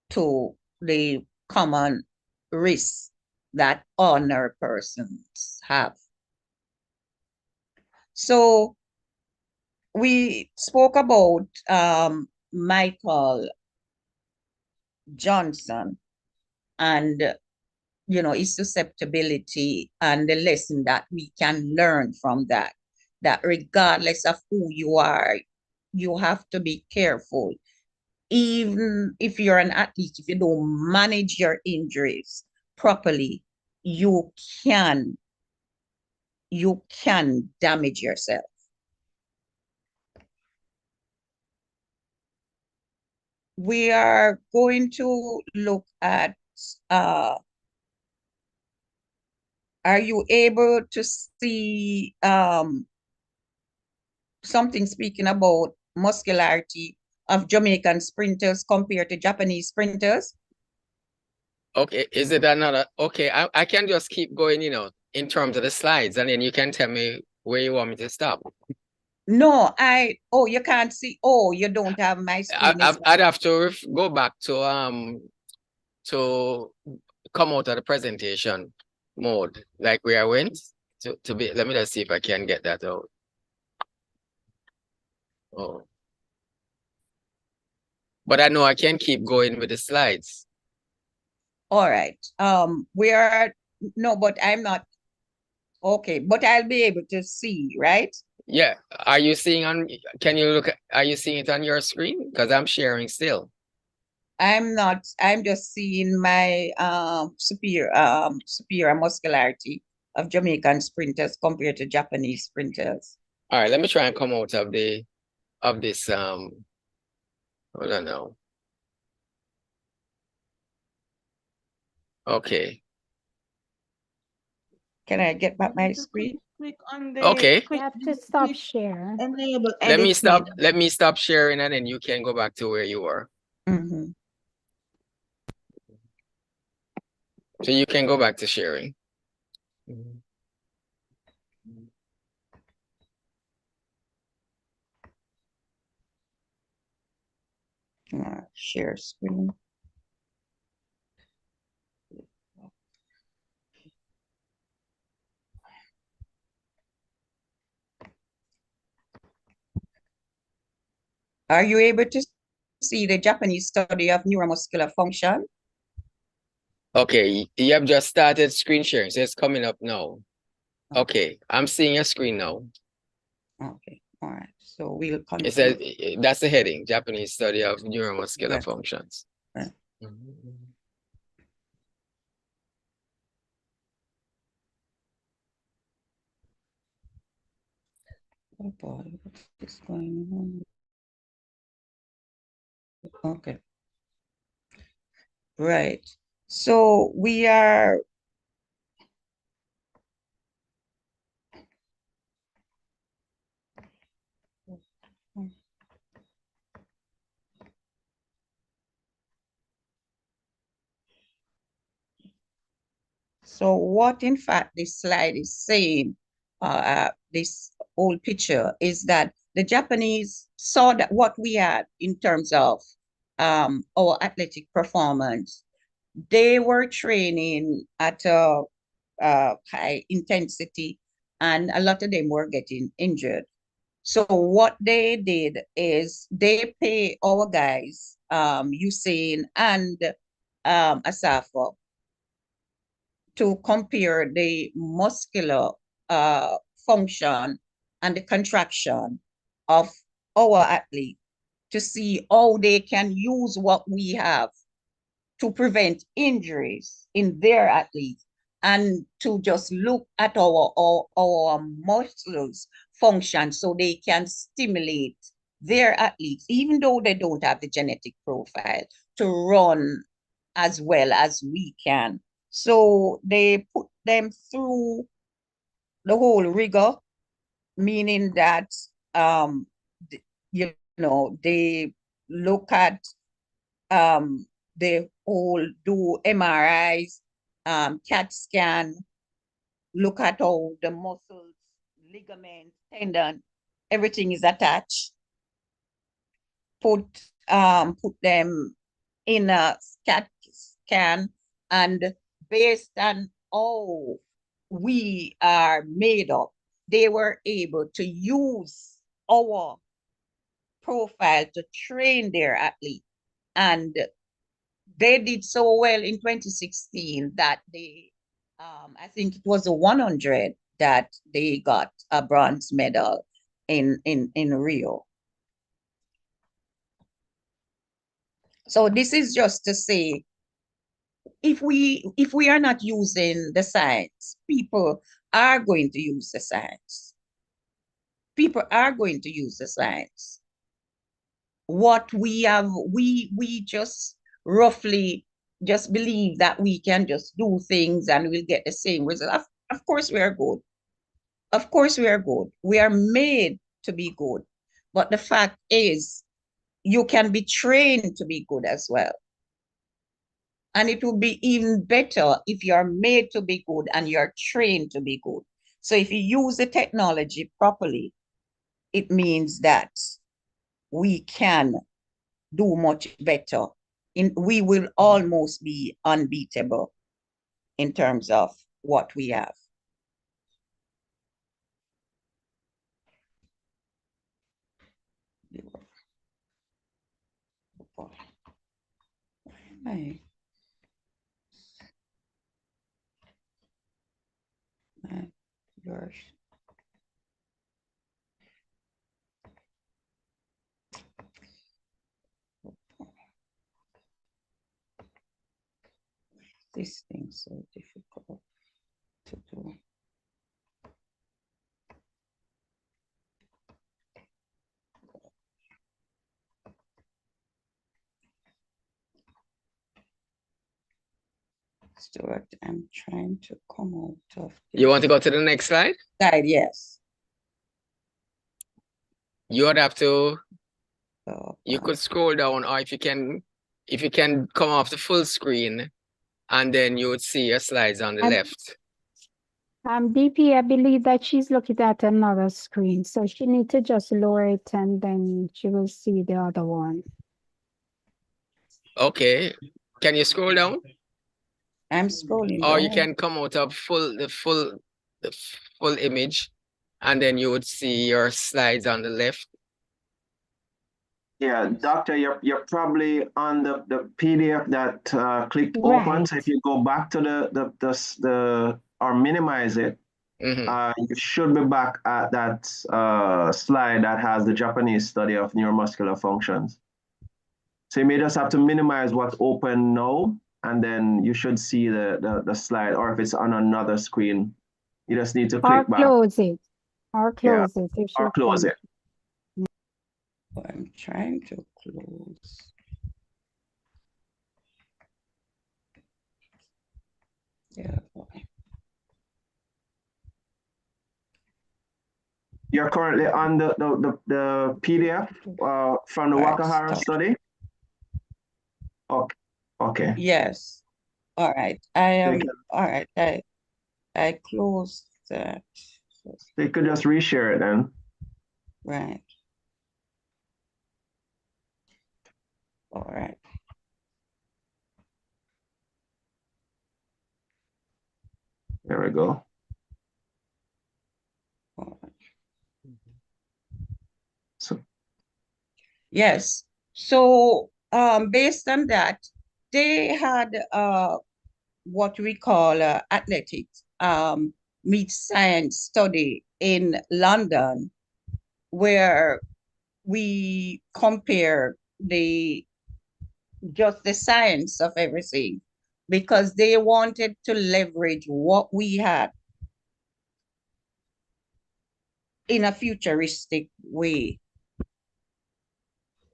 to the common risks that ordinary persons have. So we spoke about Michael Johnson and his susceptibility, and the lesson that we can learn from that regardless of who you are, you have to be careful. Even if you're an athlete, if you don't manage your injuries properly, you can damage yourself. We are going to look at, are you able to see something speaking about muscularity of Jamaican sprinters compared to Japanese sprinters? Okay, is it another? Okay, I can just keep going, in terms of the slides, and then you can tell me where you want me to stop. No, you can't see. Oh, you don't have my screen. I'd have to go back to come out of the presentation mode, like where I went to be. Let me just see if I can get that out. Oh, but I know I can keep going with the slides. All right. No, but I'm not. Okay, but I'll be able to see, right? Yeah. Are you seeing can you look, are you seeing it on your screen? Because I'm sharing still. I'm not, I'm just seeing my superior muscularity of Jamaican sprinters compared to Japanese sprinters. All right, let me try and come out of this hold on now. Okay. Can I get back my screen? Click on the Okay. You have to stop share. Enable Let me stop sharing, and then you can go back to where you were. Mm-hmm. So you can go back to sharing. Share screen. Are you able to see the Japanese study of neuromuscular function? Okay, you have just started screen sharing, so it's coming up now. Okay, I'm seeing your screen now. Okay, all right. So we'll continue. It says that's the heading: Japanese study of neuromuscular functions. Right. Oh boy, what is going on? Okay. Right. So we are so what in fact this slide is saying, this old picture, is that the Japanese saw that what we had in terms of our athletic performance. They were training at a high intensity, and a lot of them were getting injured. So what they did is they pay our guys, Usain and Asafa, to compare the muscular function and the contraction of our athlete to see how they can use what we have to prevent injuries in their athletes, and to just look at our muscles function so they can stimulate their athletes, even though they don't have the genetic profile, to run as well as we can. So they put them through the whole rigor, meaning that you know, they look at they all do MRIs, CAT scan, look at how the muscles, ligaments, tendon, everything is attached. Put them in a CAT scan, and based on how we are made up, they were able to use our profile to train their athlete. And they did so well in 2016 that they, I think it was a 100 that they got a bronze medal in Rio. So this is just to say, if we are not using the science, people are going to use the science. People are going to use the science. What we have, we just roughly just believe that we can just do things and we'll get the same result. Of course we are good. Of course we are good. We are made to be good. But the fact is, you can be trained to be good as well. And it will be even better if you're made to be good and you're trained to be good. So if you use the technology properly, it means that we can do much better. We will almost be unbeatable in terms of what we have. Yours. This thing's so difficult to do. Stuart, I'm trying to come out of. You want to go to the next slide? Slide, yes. You would have to. You could scroll down, or if you can come off the full screen, and then you would see your slides on the left. DP, I believe that she's looking at another screen, so she needs to just lower it and then she will see the other one. Okay. Can you scroll down? I'm scrolling. Or you can come out of the full image, and then you would see your slides on the left. Yeah, Doctor, you're probably on the PDF that clicked open. So if you go back to the or minimize it, you should be back at that slide that has the Japanese study of neuromuscular functions. So you may just have to minimize what's open now, and then you should see the slide, or if it's on another screen, you just need to click back. Close it. Or close it. Or close it. I'm trying to close. Yeah. You're currently on the PDF from the Wakahara study? Okay. Okay. Yes. All right. I am all right. I closed that. You could just reshare it then. Right. All right. There we go. So yes. So based on that, they had what we call athletics meet science study in London, where we compare just the science of everything, because they wanted to leverage what we had in a futuristic way.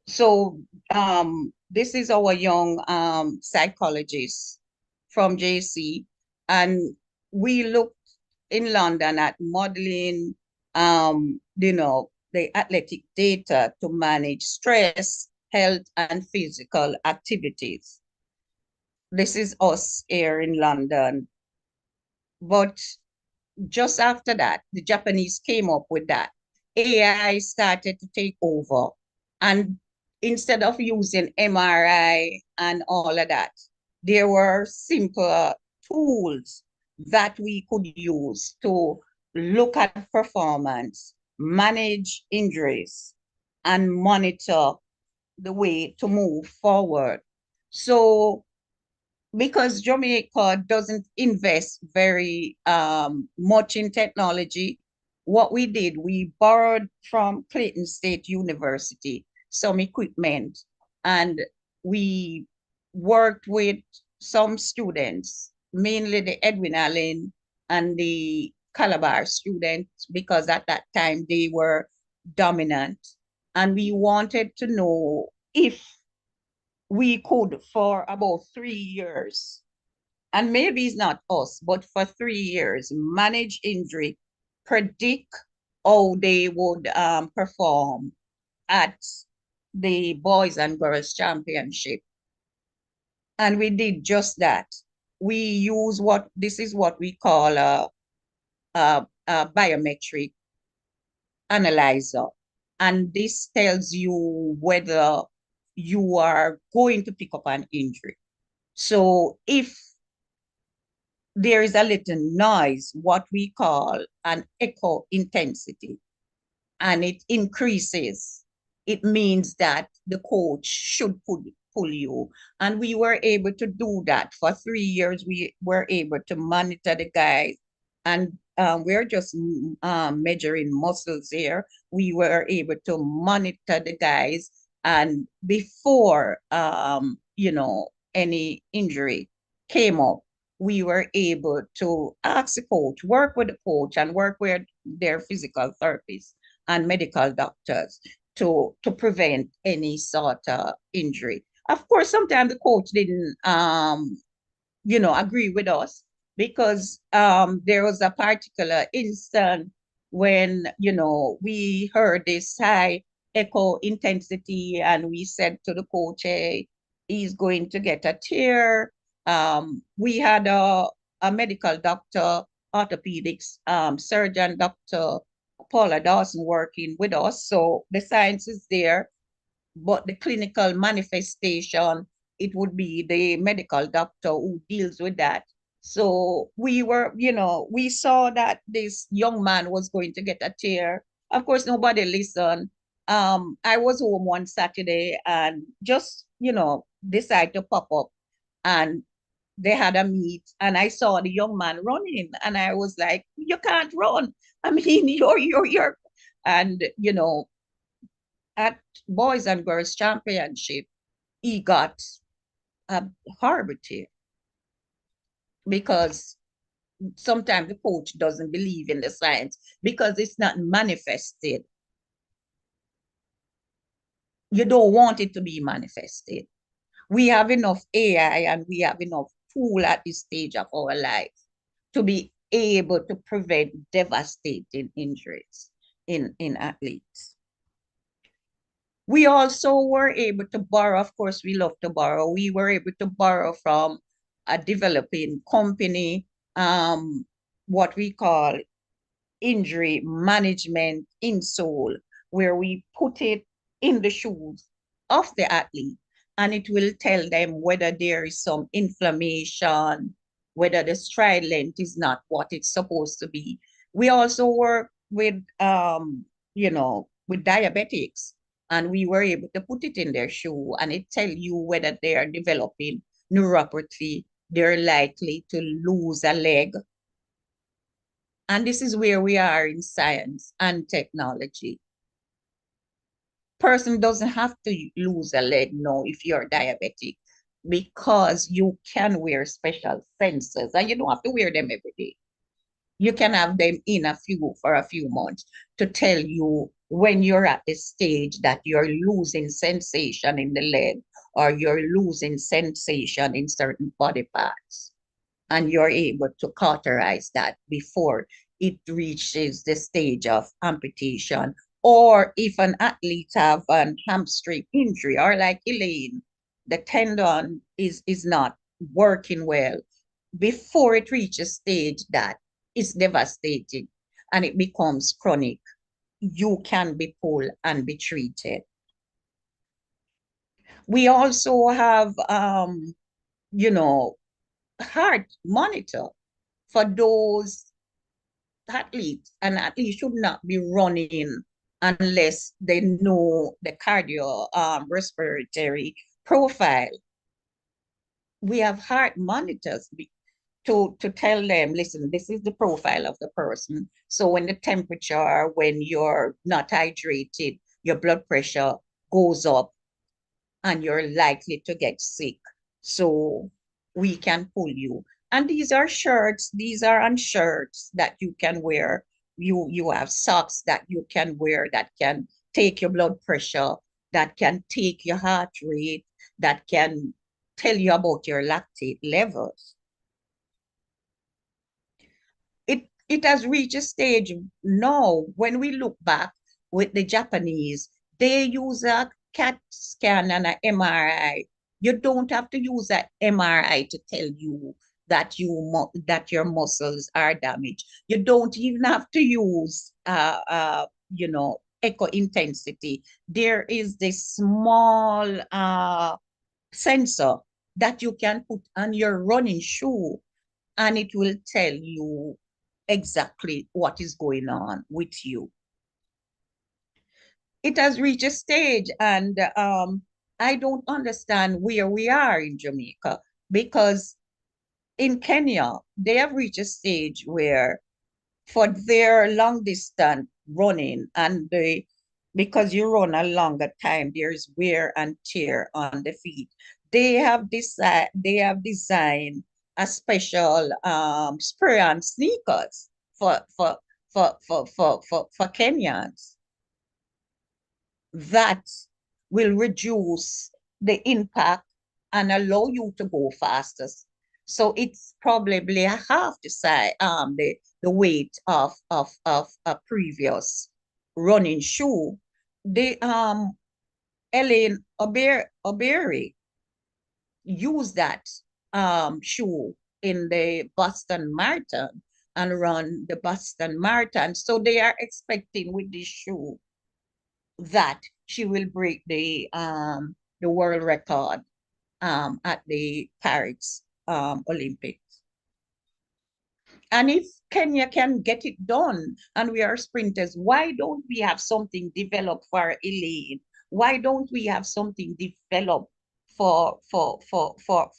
So this is our young psychologist from JC, and we looked in London at modeling, the athletic data to manage stress, health, and physical activities. This is us here in London. But just after that, the Japanese came up with that. AI started to take over. And instead of using MRI and all of that, there were simple tools that we could use to look at performance, manage injuries, and monitor the way to move forward. So because Jamaica doesn't invest very much in technology, what we did, we borrowed from Clayton State University some equipment, and we worked with some students, mainly the Edwin Allen and the Calabar students, because at that time they were dominant. And we wanted to know if we could, for about 3 years, and maybe it's not us, but for 3 years, manage injury, predict how they would perform at the Boys and Girls Championship. And we did just that. We use this is what we call a biometric analyzer. And this tells you whether you are going to pick up an injury. So if there is a little noise, what we call an echo intensity, and it increases, it means that the coach should pull you. And we were able to do that for 3 years. We were able to monitor the guys, and we're just measuring muscles here. We were able to monitor the guys, and before any injury came up, we were able to ask the coach, work with the coach, and work with their physical therapists and medical doctors to prevent any sort of injury. Of course, sometimes the coach didn't, agree with us, because there was a particular instant when, we heard this high echo intensity, and we said to the coach, hey, he's going to get a tear. We had a medical doctor, orthopedics surgeon, Dr. Paula Dawson, working with us. So the science is there, but the clinical manifestation, it would be the medical doctor who deals with that. So we saw that this young man was going to get a tear. Of course, nobody listened. I was home one Saturday and just, decided to pop up, and they had a meet, and I saw the young man running, and I was like, you can't run. I mean, you're, and, at Boys and Girls Championship, he got a horrible tear, because sometimes the coach doesn't believe in the science because it's not manifested. You don't want it to be manifested. We have enough AI and we have enough tool at this stage of our life to be able to prevent devastating injuries in athletes. We also were able to borrow, of course, we love to borrow. We were able to borrow from a developing company, what we call injury management insole, where we put it in the shoes of the athlete, and it will tell them whether there is some inflammation, whether the stride length is not what it's supposed to be. We also work with, with diabetics, and we were able to put it in their shoe, and it tell you whether they are developing neuropathy, they're likely to lose a leg. And this is where we are in science and technology. Person doesn't have to lose a leg now if you're diabetic, because you can wear special sensors, and you don't have to wear them every day. You can have them for a few months to tell you when you're at the stage that you're losing sensation in the leg, or you're losing sensation in certain body parts. And you're able to cauterize that before it reaches the stage of amputation. Or if an athlete have an hamstring injury, or like Elaine, the tendon is not working well, before it reaches stage that is devastating and it becomes chronic, you can be pulled and be treated. We also have, heart monitor for those athletes. An athlete should not be running unless they know the cardio respiratory profile. We have heart monitors to tell them, listen, this is the profile of the person. So when the temperature, when you're not hydrated, your blood pressure goes up and you're likely to get sick. So we can pull you. And these are shirts, these are on shirts that you can wear. You have socks that you can wear that can take your blood pressure, that can take your heart rate, that can tell you about your lactate levels. It has reached a stage now, when we look back with the Japanese, they use a CAT scan and an MRI. You don't have to use an MRI to tell you that your muscles are damaged. You don't even have to use echo intensity. There is this small sensor that you can put on your running shoe, and it will tell you exactly what is going on with you. It has reached a stage, and I don't understand where we are in Jamaica, because in Kenya, they have reached a stage where for their long distance running, and because you run a longer time, there's wear and tear on the feet. They have designed a special spray-on sneakers for Kenyans that will reduce the impact and allow you to go faster. So it's probably half the size, the weight of a previous running shoe. The Ellen Oberry used that shoe in the Boston Marathon and run the Boston Marathon. So they are expecting with this shoe that she will break the world record at the Paris Olympics. And if Kenya can get it done and we are sprinters, why don't we have something developed for Elaine? Why don't we have something developed for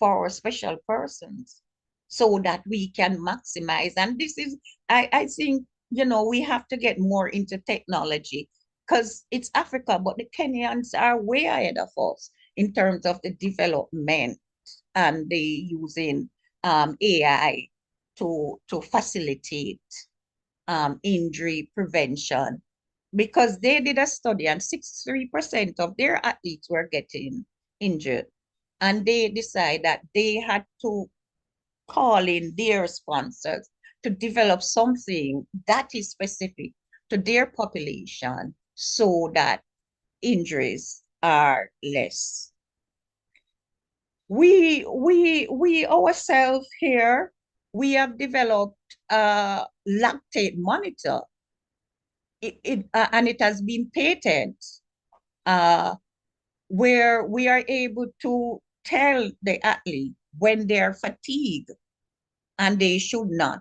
our special persons, so that we can maximize? And this is, I think, we have to get more into technology, because it's Africa, but the Kenyans are way ahead of us in terms of the development, and they using AI to facilitate injury prevention, because they did a study and 63% of their athletes were getting injured, and they decided that they had to calling their sponsors to develop something that is specific to their population so that injuries are less. We ourselves here, we have developed a lactate monitor. And it has been patented, where we are able to tell the athlete when they're fatigued and they should not.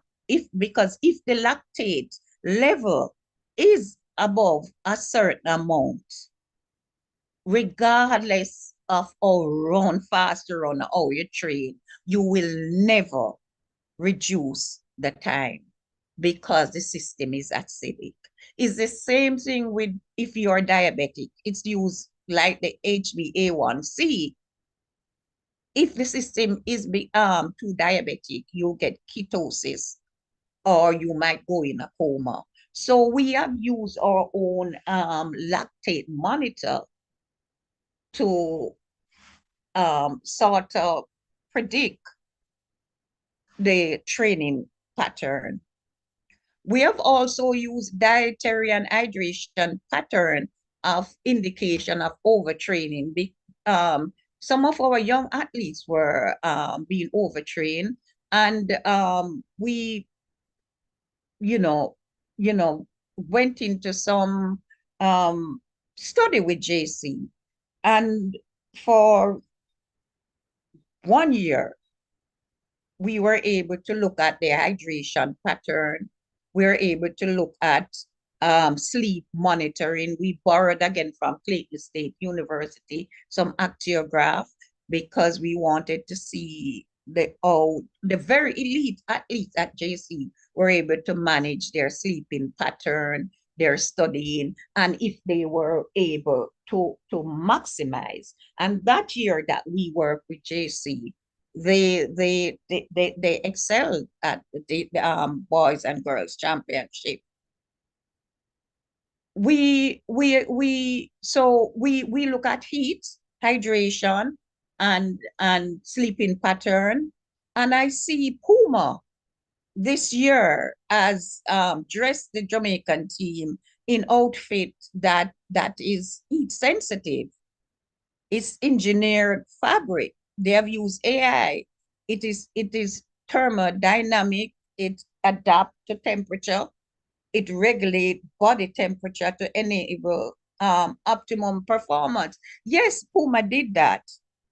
Because if the lactate level is above a certain amount, regardless of how fast you run or how you train, you will never reduce the time because the system is acidic. It's the same thing with if you're diabetic. It's used like the HbA1c. If the system is too diabetic, you get ketosis or you might go in a coma. So we have used our own lactate monitor to sort of predict the training pattern. We have also used dietary and hydration pattern of indication of overtraining. Some of our young athletes were being overtrained, and we, went into some study with JC, and for 1 year, we were able to look at the hydration pattern. We were able to look at sleep monitoring. We borrowed again from Clayton State University some actiograph because we wanted to see the very elite athletes at JC were able to manage their sleeping pattern, their studying, and if they were able to maximize. And that year that we worked with JC, they excelled at the boys and girls championship. We look at heat, hydration, and sleeping pattern. And I see Puma this year has dressed the Jamaican team in outfit that is heat sensitive. It's engineered fabric. They have used AI. It is thermodynamic. It adapts to temperature. It regulates body temperature to enable optimum performance. Yes, Puma did that.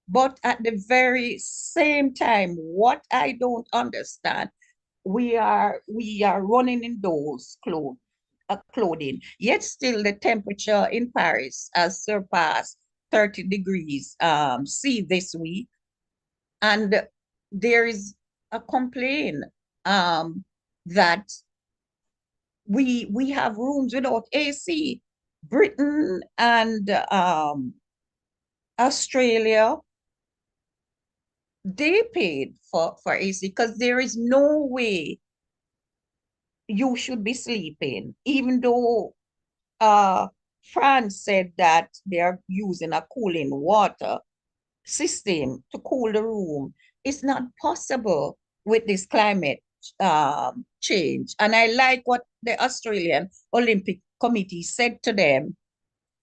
But at the very same time, what I don't understand, we are running in those clothing, yet still the temperature in Paris has surpassed 30 degrees C this week. And there is a complaint that we have rooms without AC. Britain and Australia, they paid for AC because there is no way you should be sleeping, even though France said that they are using a cooling water system to cool the room. It's not possible with this climate change. And I like what the Australian Olympic Committee said to them.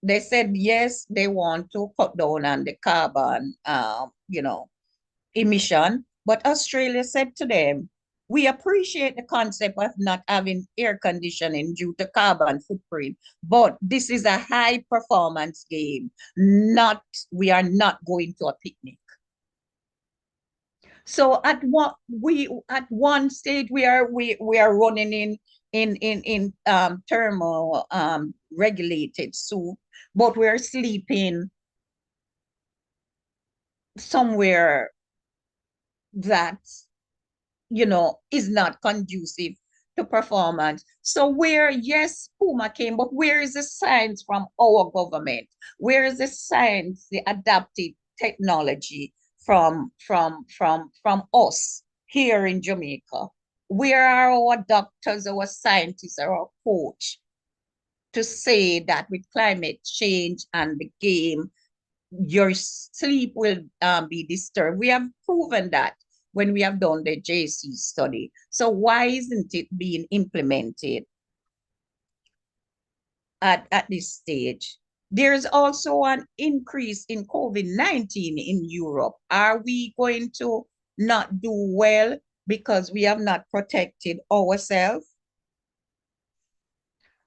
They said, yes, they want to cut down on the carbon, emission. But Australia said to them, we appreciate the concept of not having air conditioning due to carbon footprint, but this is a high performance game. We are not going to a picnic. So at one stage we are running in thermal regulated suit, but we're sleeping somewhere that is not conducive to performance. So yes, Puma came, but where is the science from our government? Where is the science, the adapted technology from us here in Jamaica? Where are our doctors, our scientists, our coach to say that with climate change and the game, your sleep will be disturbed? We have proven that. when we have done the JC study. So why isn't it being implemented at this stage? There's also an increase in COVID-19 in Europe. Are we going to not do well because we have not protected ourselves?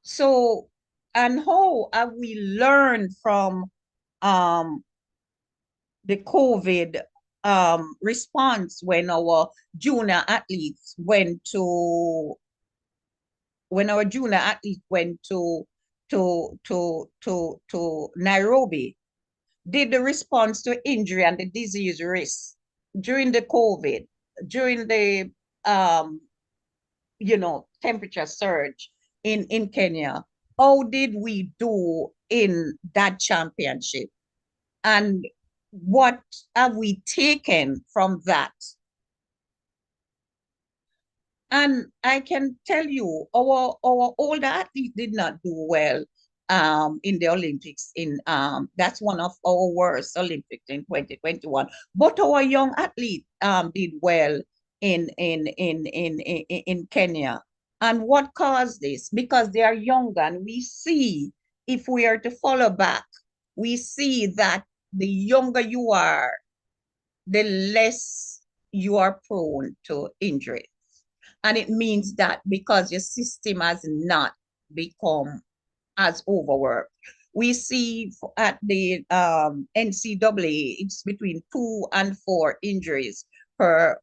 So, and how have we learned from the COVID response when our junior athletes went to Nairobi? Did the response to injury and the disease risk during the COVID, during the temperature surge in Kenya, how did we do in that championship? And what have we taken from that? And I can tell you, our older athletes did not do well in the Olympics. That's one of our worst Olympics in 2021. But our young athletes did well in Kenya. And what caused this? Because they are younger, and we see, if we are to follow back, we see that the younger you are, the less you are prone to injuries. And it means that because your system has not become as overworked. We see at the NCAA, it's between 2 and 4 injuries per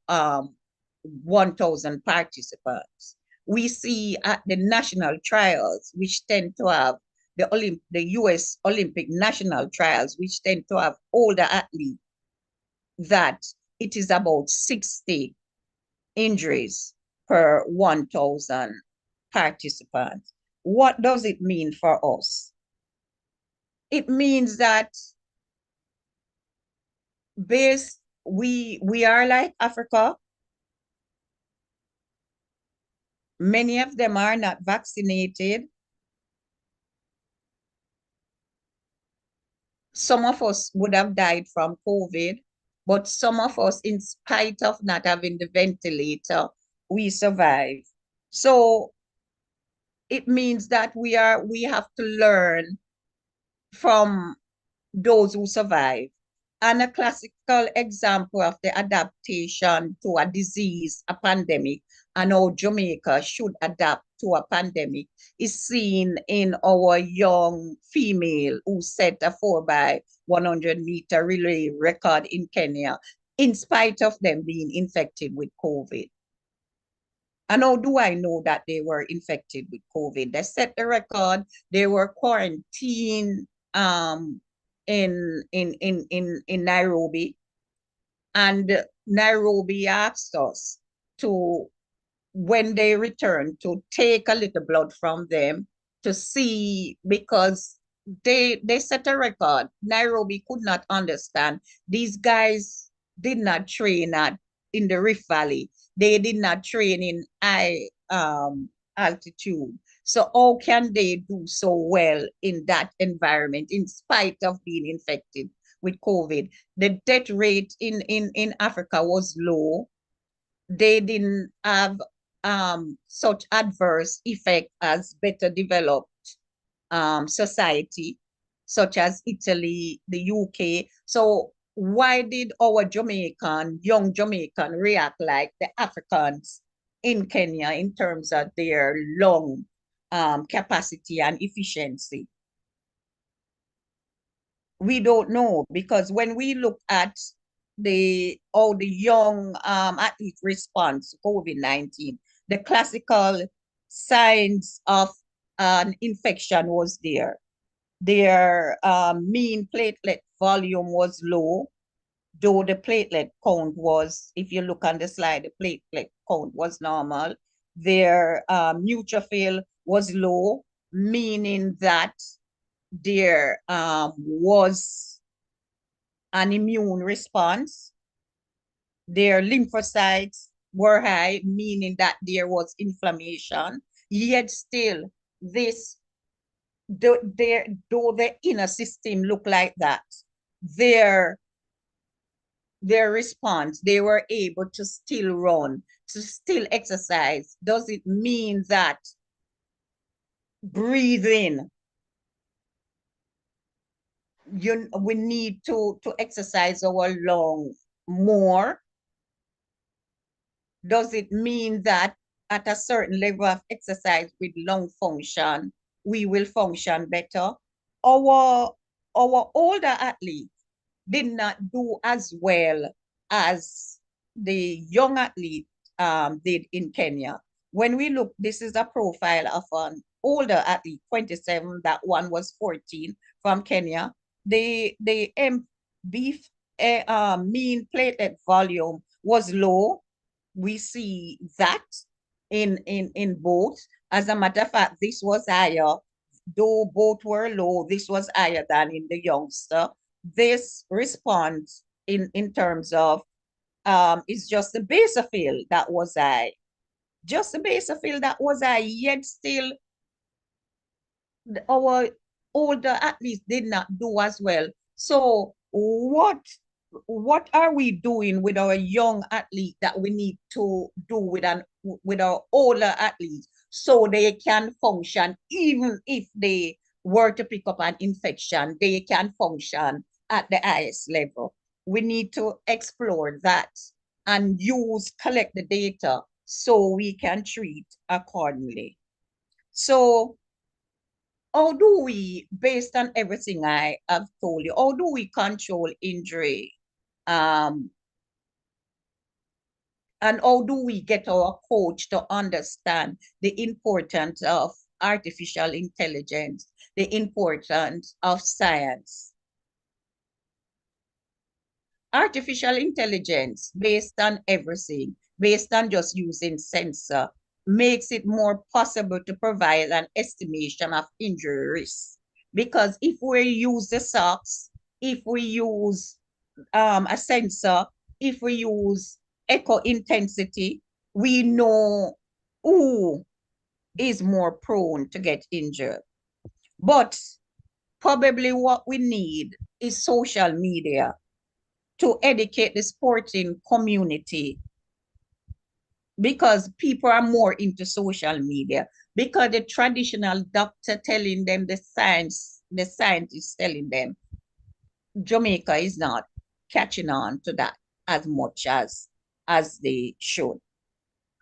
1,000 participants. We see at the national trials, which tend to have the US Olympic national trials, which tend to have older athletes, that it is about 60 injuries per 1,000 participants. What does it mean for us? It means that we are like Africa. Many of them are not vaccinated. Some of us would have died from COVID, but some of us, in spite of not having the ventilator, we survive. So it means that we have to learn from those who survive. And a classical example of the adaptation to a disease, a pandemic, and how Jamaica should adapt to a pandemic is seen in our young female who set a 4x100-meter relay record in Kenya, in spite of them being infected with COVID. And how do I know that they were infected with COVID? They set the record, they were quarantined in Nairobi, and Nairobi asked us to, when they returned, to take a little blood from them to see, because they set a record. Nairobi could not understand. These guys did not train in the Rift Valley. They did not train in high altitude. So how can they do so well in that environment in spite of being infected with COVID? The death rate in Africa was low. They didn't have such adverse effect as better developed society, such as Italy, the UK. So why did our young Jamaican react like the Africans in Kenya in terms of their lung capacity and efficiency? We don't know, because when we look at how the young athlete response to COVID-19, the classical signs of an infection was there. Their mean platelet volume was low, though the platelet count was, if you look on the slide, the platelet count was normal. Their neutrophil was low, meaning that there was an immune response. Their lymphocytes were high, meaning that there was inflammation. Yet still, though the inner system looked like that, their their response, they were able to still run, to still exercise. Does it mean that breathing, we need to exercise our lungs more? Does it mean that at a certain level of exercise with lung function, we will function better? Our older athletes did not do as well as the young athlete did in Kenya. When we look, this is a profile of an older athlete, 27, that one was 14 from Kenya. The mean platelet volume was low. We see that in both. As a matter of fact, this was higher. Though both were low, this was higher than in the youngster. This response in terms of is just the basophil that was high. Just the basophil that was high, yet still our older athletes did not do as well. So what are we doing with our young athlete that we need to do with our older athletes so they can function, even if they were to pick up an infection, they can function at the highest level? We need to explore that and collect the data so we can treat accordingly. So how do we, based on everything I have told you, how do we control injury? And how do we get our coach to understand the importance of artificial intelligence, the importance of science? Artificial intelligence, based on everything, based on just using sensor, makes it more possible to provide an estimation of injury risk. Because if we use the socks, if we use a sensor, if we use echo intensity, we know who is more prone to get injured. But probably what we need is social media to educate the sporting community, because people are more into social media, because the traditional doctor telling them the science is telling them, Jamaica is not catching on to that as much as they should.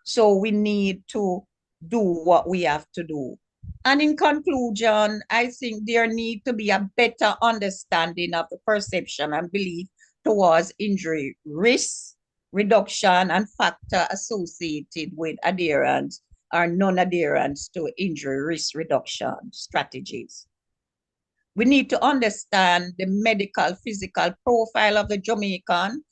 So we need to do what we have to do. And in conclusion, I think there need to be a better understanding of the perception and belief towards injury risk reduction and factor associated with adherence or non-adherence to injury risk reduction strategies. We need to understand the medical, physical profile of the Jamaican,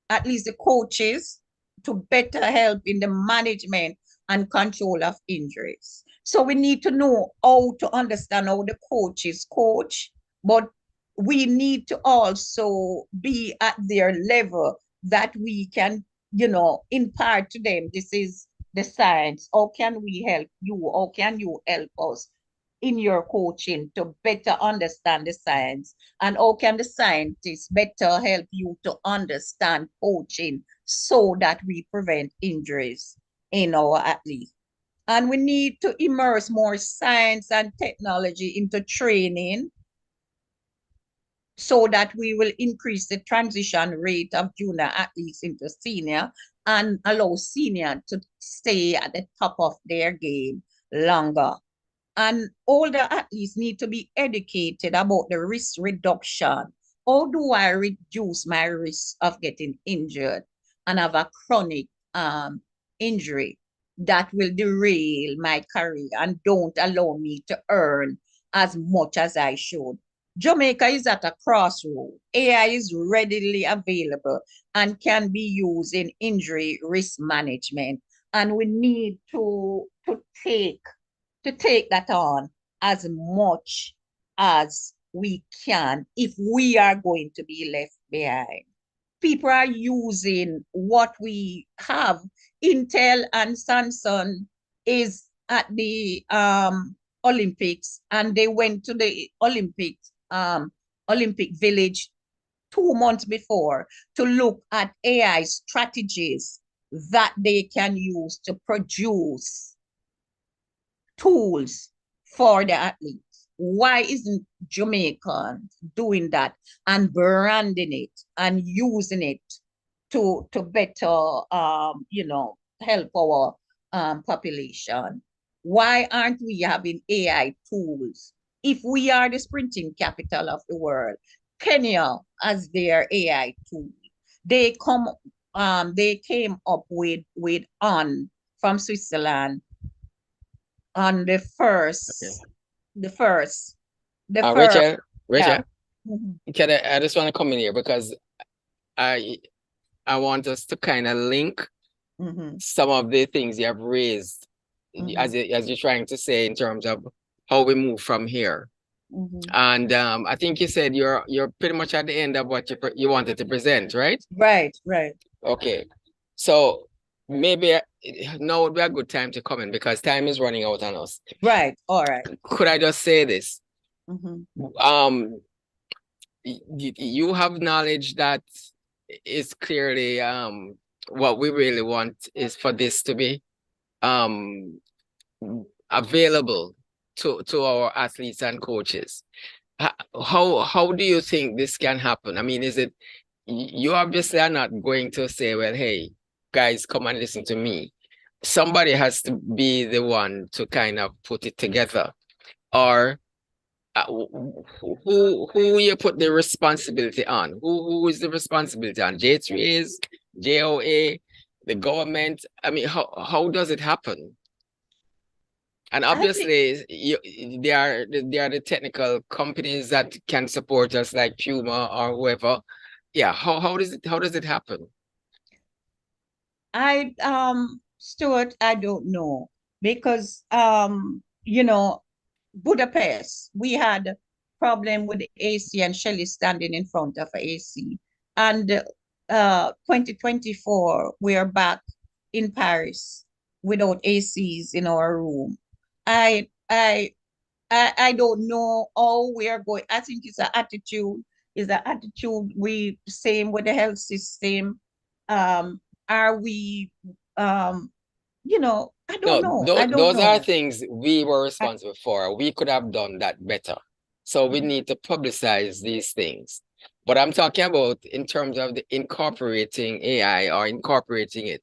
at least the coaches, to better help in the management and control of injuries. So we need to know how to understand how the coaches coach, but we need to also be at their level that we can, impart to them, this is the science. How can we help you? How can you help us in your coaching to better understand the science? And how can the scientists better help you to understand coaching so that we prevent injuries in our athletes? And we need to immerse more science and technology into training so that we will increase the transition rate of junior athletes into senior and allow senior to stay at the top of their game longer. And older athletes need to be educated about the risk reduction. How do I reduce my risk of getting injured and have a chronic injury that will derail my career and don't allow me to earn as much as I should? Jamaica is at a crossroad. AI is readily available and can be used in injury risk management. And we need to take that on as much as we can if we are going to be left behind. People are using what we have. Intel and Samsung is at the Olympics, and they went to the Olympic Village 2 months before to look at AI strategies that they can use to produce tools for the athletes. Why isn't Jamaica doing that and branding it and using it to better, help our population? Why aren't we having AI tools? If we are the sprinting capital of the world, Kenya as their AI tool, they came up with from Switzerland on the first. Rachel, yeah. I just want to come in here because I want us to kind of link some of the things you have raised as you're trying to say in terms of how we move from here. And I think you said you're pretty much at the end of what you wanted to present, right? Right. Okay. So maybe now would be a good time to come in because time is running out on us. Right. All right. Could I just say this? You have knowledge that is clearly what we really want is for this to be available to our athletes and coaches. How do you think this can happen? I mean, is it you obviously are not going to say, well, hey, guys, come and listen to me. Somebody has to be the one to kind of put it together. Or who you put the responsibility on? Who is the responsibility on? J3As, JOA, the government? I mean, how does it happen? And obviously, they are the technical companies that can support us, like Puma or whoever. Yeah, how does it happen? Stuart, I don't know because Budapest, we had a problem with the AC and Shelley standing in front of AC. And 2024, we are back in Paris without ACs in our room. I don't know how we are going. I think it's an attitude. We same with the health system. Are we I don't know. Those are things we were responsible for. We could have done that better. So we need to publicize these things. But I'm talking about in terms of the incorporating AI or incorporating it.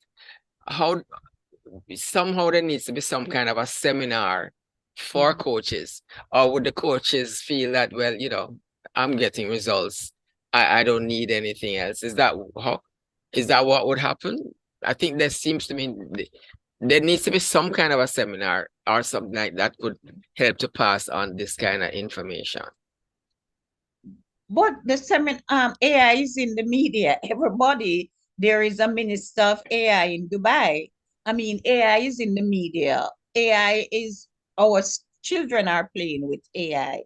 Somehow there needs to be some kind of a seminar for coaches, or would the coaches feel that, well, I'm getting results. I don't need anything else. Is that what would happen? I think there seems to me there needs to be some kind of a seminar or something like that could help to pass on this kind of information. But the AI is in the media. Everybody, there is a minister of AI in Dubai. I mean, AI is in the media. AI is, our children are playing with AI.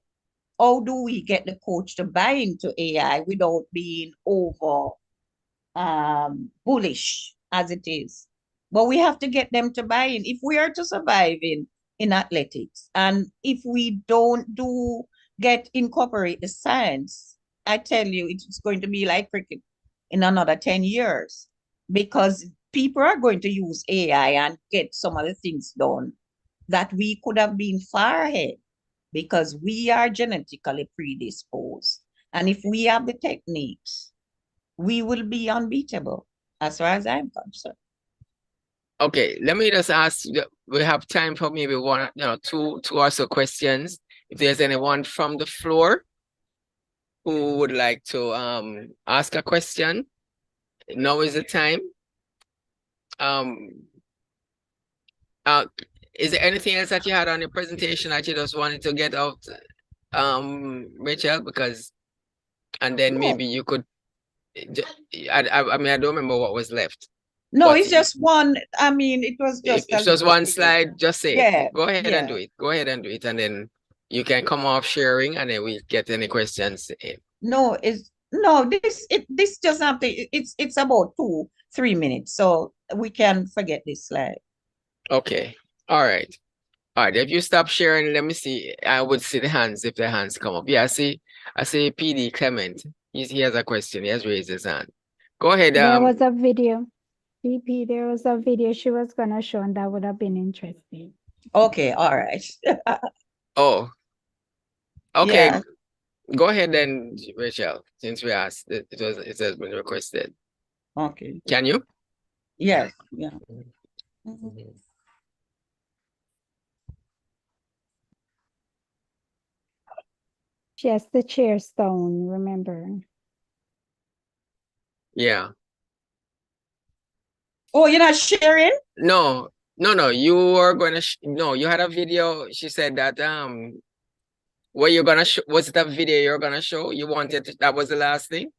How do we get the coach to buy into AI without being over bullish as it is? But we have to get them to buy in if we are to survive in athletics. And if we don't incorporate the science, I tell you, it's going to be like cricket in another 10 years because people are going to use AI and get some of the things done that we could have been far ahead because we are genetically predisposed. And if we have the techniques, we will be unbeatable as far as I'm concerned. Okay, let me just ask, we have time for maybe one, two or so questions. If there's anyone from the floor who would like to ask a question, now is the time. Is there anything else that you had on your presentation that you just wanted to get out, Rachel? And then maybe you could, I mean, I don't remember what was left. No, it's just one. I mean, it was just. It's just one slide. Just say it. Go ahead and do it. Go ahead and do it, and then you can come off sharing, and then we get any questions in. No, this just have to. It's about 2-3 minutes, so we can forget this slide. Okay. All right. If you stop sharing, let me see. I would see the hands if the hands come up. Yeah, I see PD Clement. He has a question. He has raised his hand. Go ahead. There was a video. VP, there was a video she was gonna show, and that would have been interesting. Okay, all right. Oh, okay. Yeah. Go ahead then, Rachel, since we asked, it has been requested. Okay. Can you? Yes, yeah. She has the chair stone, remember? Yeah. Oh, you're not sharing? No. You were gonna no, you had a video. She said that were you gonna show, was it a video you're gonna show? You wanted to, that was the last thing?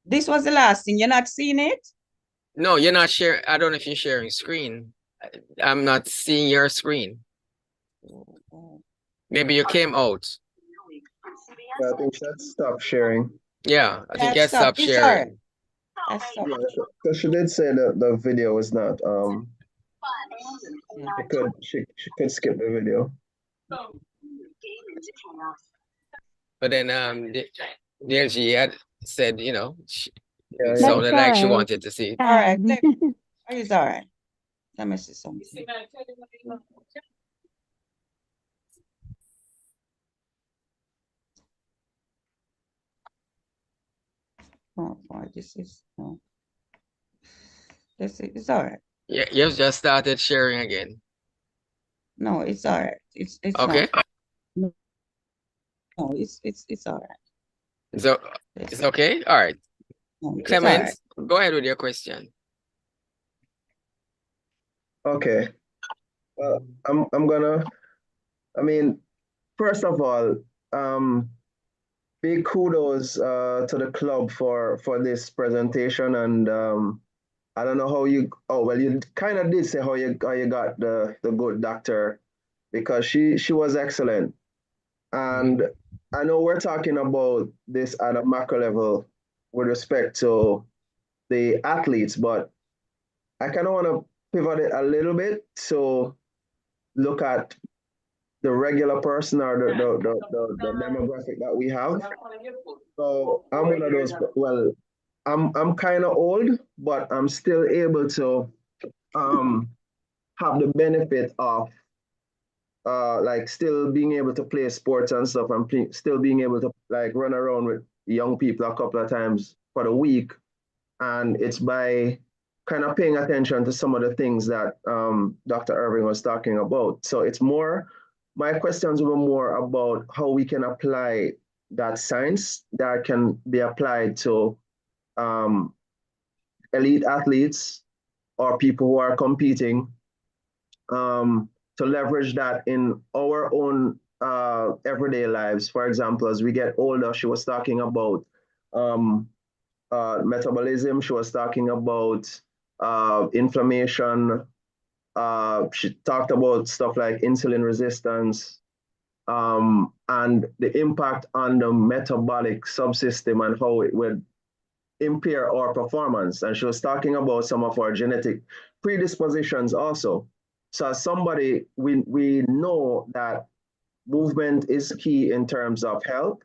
This was the last thing. You're not seeing it? No, you're not sharing. I don't know if you're sharing screen. I'm not seeing your screen. Maybe you came out. I think that's stop sharing. Yeah, I think you stopped sharing. Because she did say that the video was not she could skip the video. But then DLG had said, you know, Yeah, it sounded like she wanted to see it. All right. It's all right. Let me see something. Oh, this is no. It's all right. Yeah, you've just started sharing again. No, it's all right. It's okay. No, it's all right. So it's okay. All right. No, Clement, go ahead with your question. Okay. I'm gonna. I mean, first of all, big kudos to the club for this presentation, and I don't know how you. Oh well, you kind of did say how you got the good doctor, because she was excellent, and I know we're talking about this at a macro level with respect to the athletes, but I kind of want to pivot it a little bit to look at the regular person or the demographic that we have. So I'm one of those. Well, I'm kind of old, but I'm still able to have the benefit of like still being able to play sports and stuff, and still being able to like run around with young people a couple of times for the week. And it's by kind of paying attention to some of the things that Dr. Irving was talking about. So it's more, my questions were more about how we can apply that science that can be applied to elite athletes or people who are competing, to leverage that in our own everyday lives. For example, as we get older, she was talking about metabolism. She was talking about inflammation. She talked about stuff like insulin resistance, and the impact on the metabolic subsystem and how it would impair our performance. And she was talking about some of our genetic predispositions also. So as somebody, we know that movement is key in terms of health.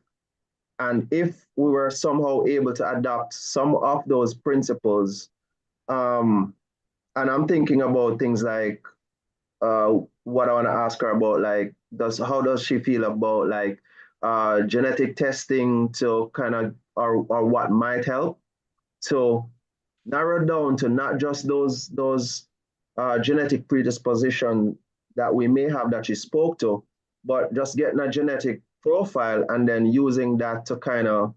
And if we were somehow able to adopt some of those principles, and I'm thinking about things like what I want to ask her about, like, how does she feel about like genetic testing to kind of, or what might help to narrow down to not just those genetic predisposition that we may have that she spoke to, but just getting a genetic profile and then using that to kind of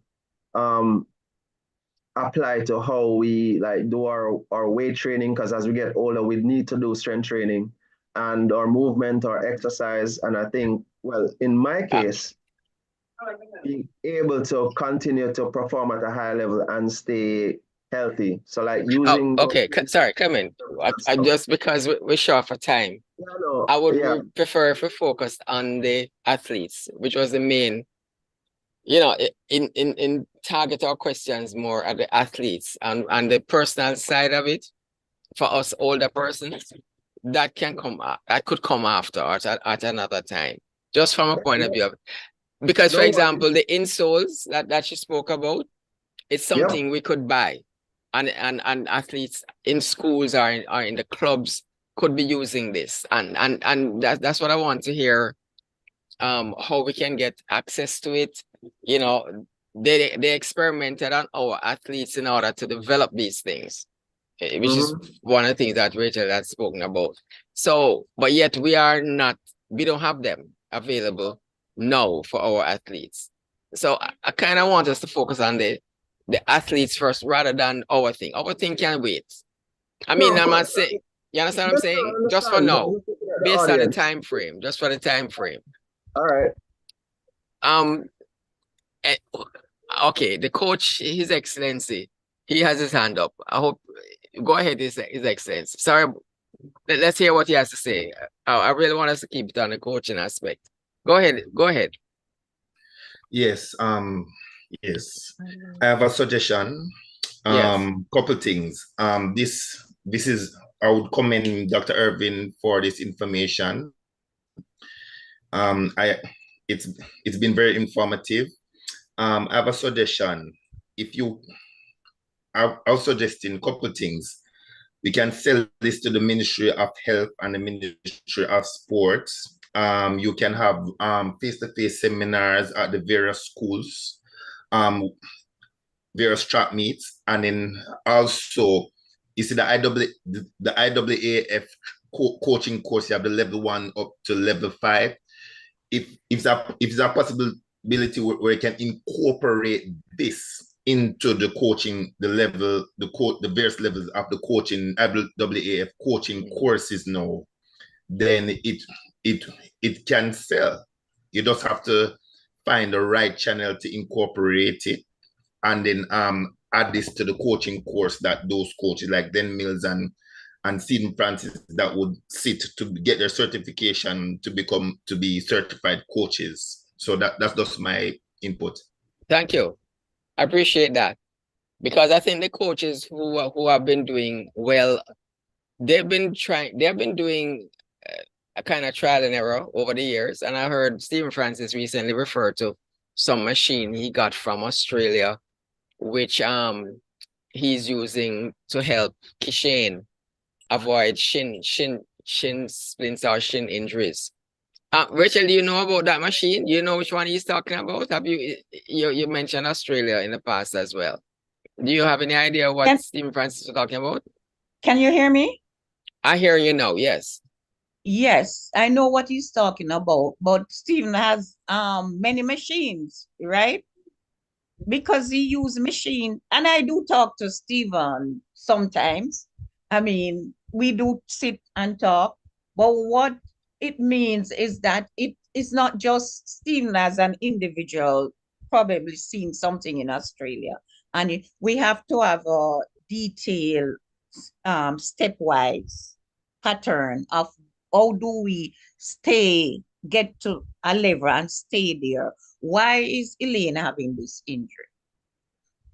apply to how we like do our weight training, because as we get older, we need to do strength training and our movement or exercise. And I think, well, in my case, being able to continue to perform at a high level and stay healthy. So like using. Oh, okay, sorry, come in. I just because we're short for time. I would prefer if we focus on the athletes, which was the main. You know, in target our questions more at the athletes and the personal side of it. For us older persons, that could come after at another time, just from a point of view of, because for example, the insoles that she spoke about, It's something we could buy. And athletes in schools or in the clubs could be using this. And that's what I want to hear, how we can get access to it. You know, they experimented on our athletes in order to develop these things, which is one of the things that Rachel has spoken about. So, but yet we don't have them available now for our athletes. So I kind of want us to focus on the athletes first rather than our thing. Our thing can wait. I mean, I'm not saying, you understand what I'm saying? Just for now, based on the time frame, just for the time frame. All right. Okay, the coach, His Excellency, he has his hand up. I hope, go ahead, His Excellency. Sorry, let's hear what he has to say. I really want us to keep it on the coaching aspect. Go ahead, go ahead. Yes, yes. I have a suggestion. Couple things. This is, I would commend Dr. Irving for this information. It's been very informative. I have a suggestion. I'll suggest a couple things. We can sell this to the Ministry of Health and the Ministry of Sports. You can have face-to-face seminars at the various schools, various track meets, and then also you see the IAAF coaching course. You have the level 1 up to level 5. If it's a possibility where you can incorporate this into the coaching, the various levels of the coaching, IAAF coaching courses now, then it can sell. You just have to find the right channel to incorporate it, and then add this to the coaching course that those coaches like Den Mills and Stephen Francis that would sit to get their certification to be certified coaches. So that's just my input. Thank you. I appreciate that, because I think the coaches who have been doing well, they've been doing a kind of trial and error over the years. And I heard Stephen Francis recently refer to some machine he got from Australia, which he's using to help Kishane avoid shin splints or shin injuries. Rachel, do you know about that machine? Do you know which one he's talking about? Have you mentioned Australia in the past as well? Do you have any idea what Stephen Francis was talking about? Can you hear me? I hear you now, yes. Yes, I know what he's talking about, but Stephen has many machines, right? Because he used machine, and I do talk to Stephen sometimes. I mean, we do sit and talk, but what it means is that it is not just Stephen as an individual probably seen something in Australia, and we have to have a detailed stepwise pattern of how do we get to a level and stay there. Why is Elaine having this injury?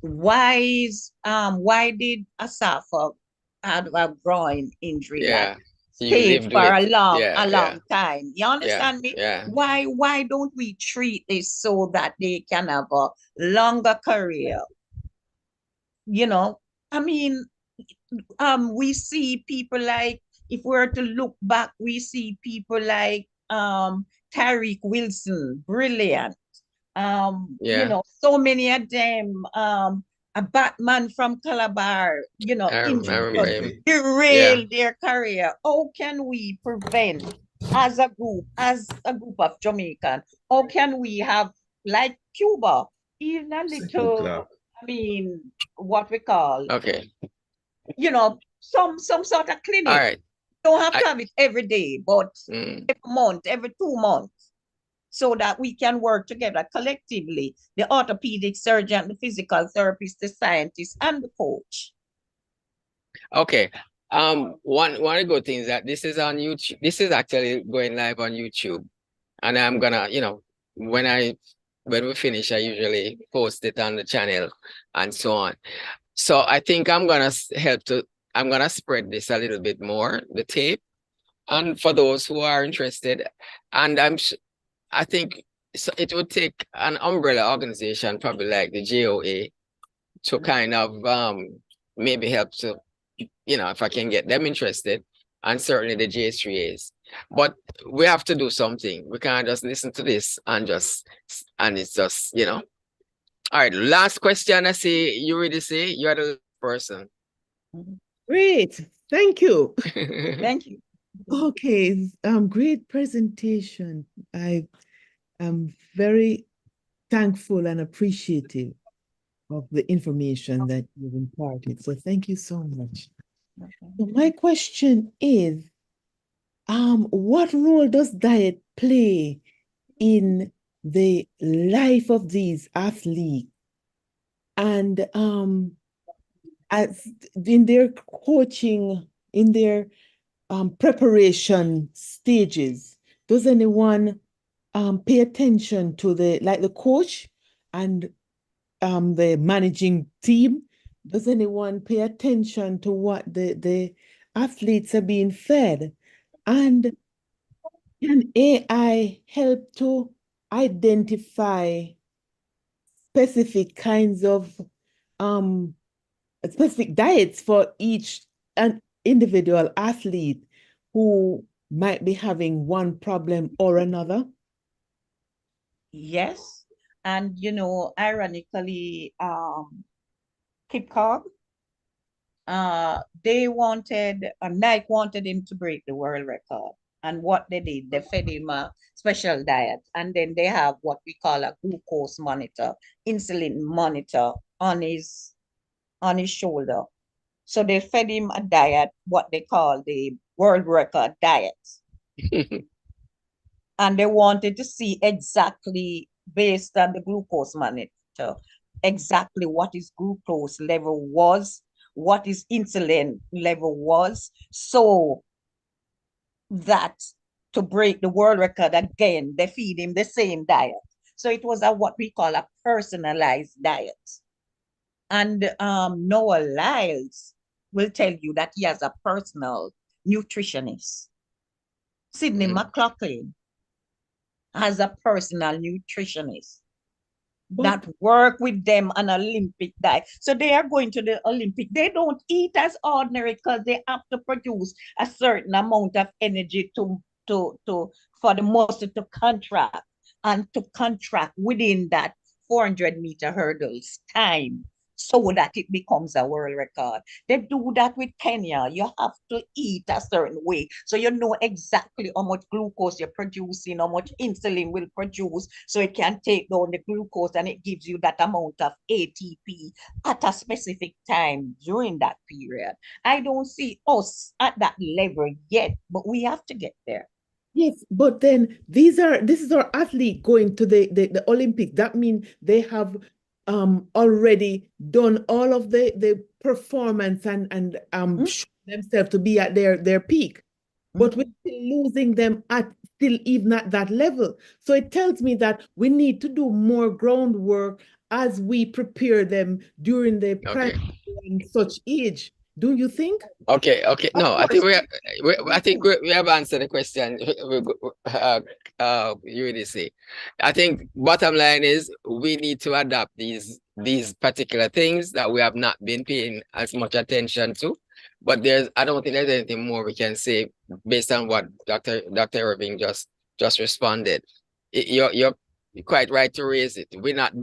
Why did Asafa have a groin injury that stayed for a long time? You understand me? Yeah. Why don't we treat this so that they can have a longer career? You know, I mean, we see people like, if we were to look back, we see people like Tariq Wilson, brilliant. You know, so many of them, a Batman from Calabar, you know, derailed their career. How can we prevent as a group of Jamaican, how can we have, like Cuba, even a little, I mean, what we call, you know, some sort of clinic. All right. Don't have to have it every day, but every month, every 2 months, so that we can work together collectively, the orthopedic surgeon, the physical therapist, the scientist, and the coach. Okay. One of the good things that this is on YouTube. This is actually going live on YouTube, and I'm gonna, you know, when we finish, I usually post it on the channel and so on. So I think I'm gonna spread this a little bit more, the tape, and for those who are interested, and I think it would take an umbrella organization, probably like the JOA, to kind of maybe help to, you know, if I can get them interested, and certainly the J3As. But we have to do something. We can't just listen to this and it's just, you know. All right, last question. I see you already say you're the person. Great. Thank you. Thank you. Okay, great presentation. I am very thankful and appreciative of the information that you've imparted. So thank you so much. So my question is, what role does diet play in the life of these athletes and as in their coaching, in their preparation stages? Does anyone pay attention to the coach and the managing team? Does anyone pay attention to what the athletes are being fed? And can AI help to identify specific kinds of specific diets for each an individual athlete who might be having one problem or another? Yes. And ironically, Kip Cobb, Nike wanted him to break the world record. And what they did, they fed him a special diet. And then they have what we call a glucose monitor, insulin monitor on his shoulder. So they fed him a diet, what they call the world record diet. And they wanted to see exactly, based on the glucose monitor, exactly what his glucose level was, what his insulin level was, so that to break the world record again, they feed him the same diet. So it was what we call a personalized diet. And Noah Lyles will tell you that he has a personal nutritionist. Sidney McLaughlin has a personal nutritionist that work with them on Olympic diet. So they are going to the Olympic. They don't eat as ordinary because they have to produce a certain amount of energy for the muscle to contract and to contract within that 400-meter hurdles time, so that it becomes a world record. They do that with Kenya. You have to eat a certain way, so you know exactly how much glucose you're producing, how much insulin will produce, so it can take down the glucose and it gives you that amount of ATP at a specific time during that period. I don't see us at that level yet, but we have to get there. Yes, but then this is our athlete going to the Olympic. That means they have already done all of the performance and show themselves to be at their peak. But we're still losing them still even at that level. So it tells me that we need to do more groundwork as we prepare them during the prime and such age. Do you think? Okay. No, I think we have answered the question. You really say. I think bottom line is we need to adapt these particular things that we have not been paying as much attention to. But I don't think there's anything more we can say based on what Dr. Irving just responded. You're quite right to raise it. We're not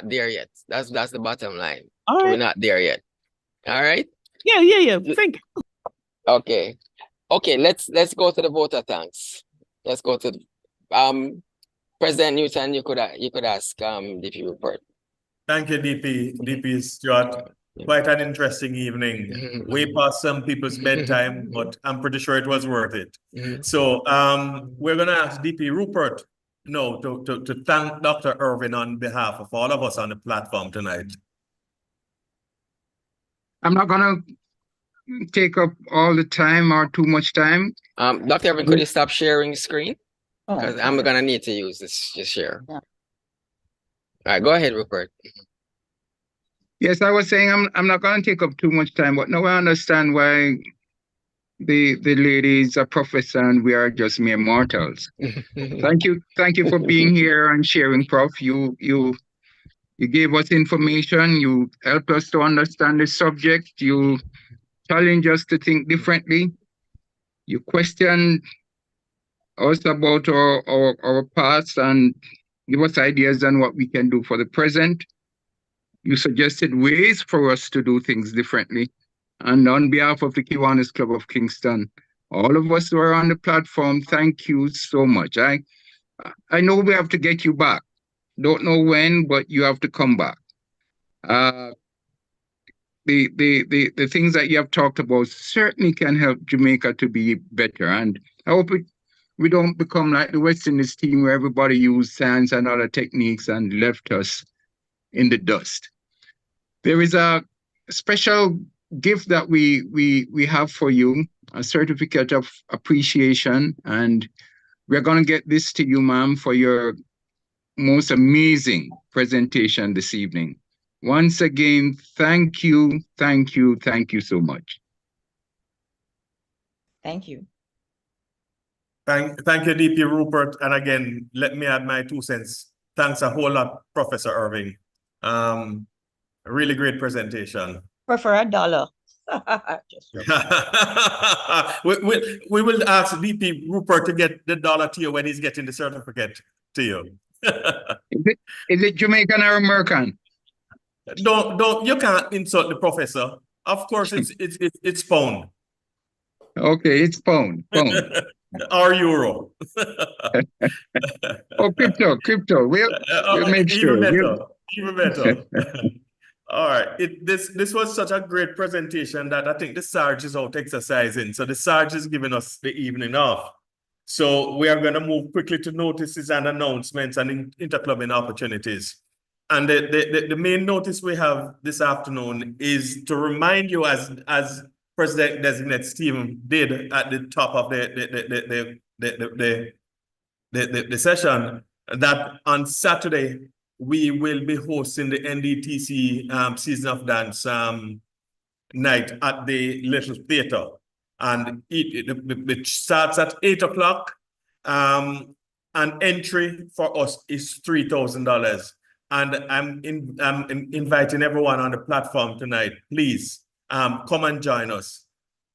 there yet. That's the bottom line. All right. We're not there yet. All right. Yeah. Thank you. Okay. Let's go to the voter thanks. Let's go to President Newton. You could ask DP report. Thank you, DP Stuart. Quite an interesting evening. Way past some people's bedtime, but I'm pretty sure it was worth it. So we're gonna ask DP Rupert to thank Dr. Irving on behalf of all of us on the platform tonight. I'm not gonna take up all the time or too much time. Dr. Irving, could you stop sharing screen? Because I'm gonna need to use this share. Yeah. All right, go ahead, Rupert. Yes, I was saying I'm not gonna take up too much time, but now I understand why the lady is a professor and we are just mere mortals. Thank you for being here and sharing, Prof. You You gave us information. You helped us to understand the subject. You challenge us to think differently. You questioned us about our past and give us ideas on what we can do for the present. You suggested ways for us to do things differently. And on behalf of the Kiwanis Club of Kingston, all of us who are on the platform, thank you so much. I know we have to get you back. Don't know when, but you have to come back. The things that you have talked about certainly can help Jamaica to be better. And I hope we don't become like the West Indies team where everybody used science and other techniques and left us in the dust. There is a special gift that we have for you, a certificate of appreciation, and we're going to get this to you, ma'am, for your most amazing presentation this evening. Once again, thank you so much. Thank you. Thank you, DP Rupert. And again, let me add my 2 cents. Thanks a whole lot, Professor Irving. Really great presentation. Prefer $1. we will ask DP Rupert to get the dollar to you when he's getting the certificate to you. Is it Jamaican or American? Don't you can't insult the professor. Of course, it's pound. Okay, it's pound. Or euro. Oh, crypto. We'll make sure. Even better. All right. This was such a great presentation that I think the Sarge is out exercising. So the Sarge is giving us the evening off. So we are going to move quickly to notices and announcements and interclubbing opportunities. And the main notice we have this afternoon is to remind you, as President-designate Stephen did at the top of the session, that on Saturday we will be hosting the NDTC Season of Dance night at the Little Theatre, and it starts at 8 o'clock. And entry for us is $3,000. And I'm inviting everyone on the platform tonight. Please come and join us.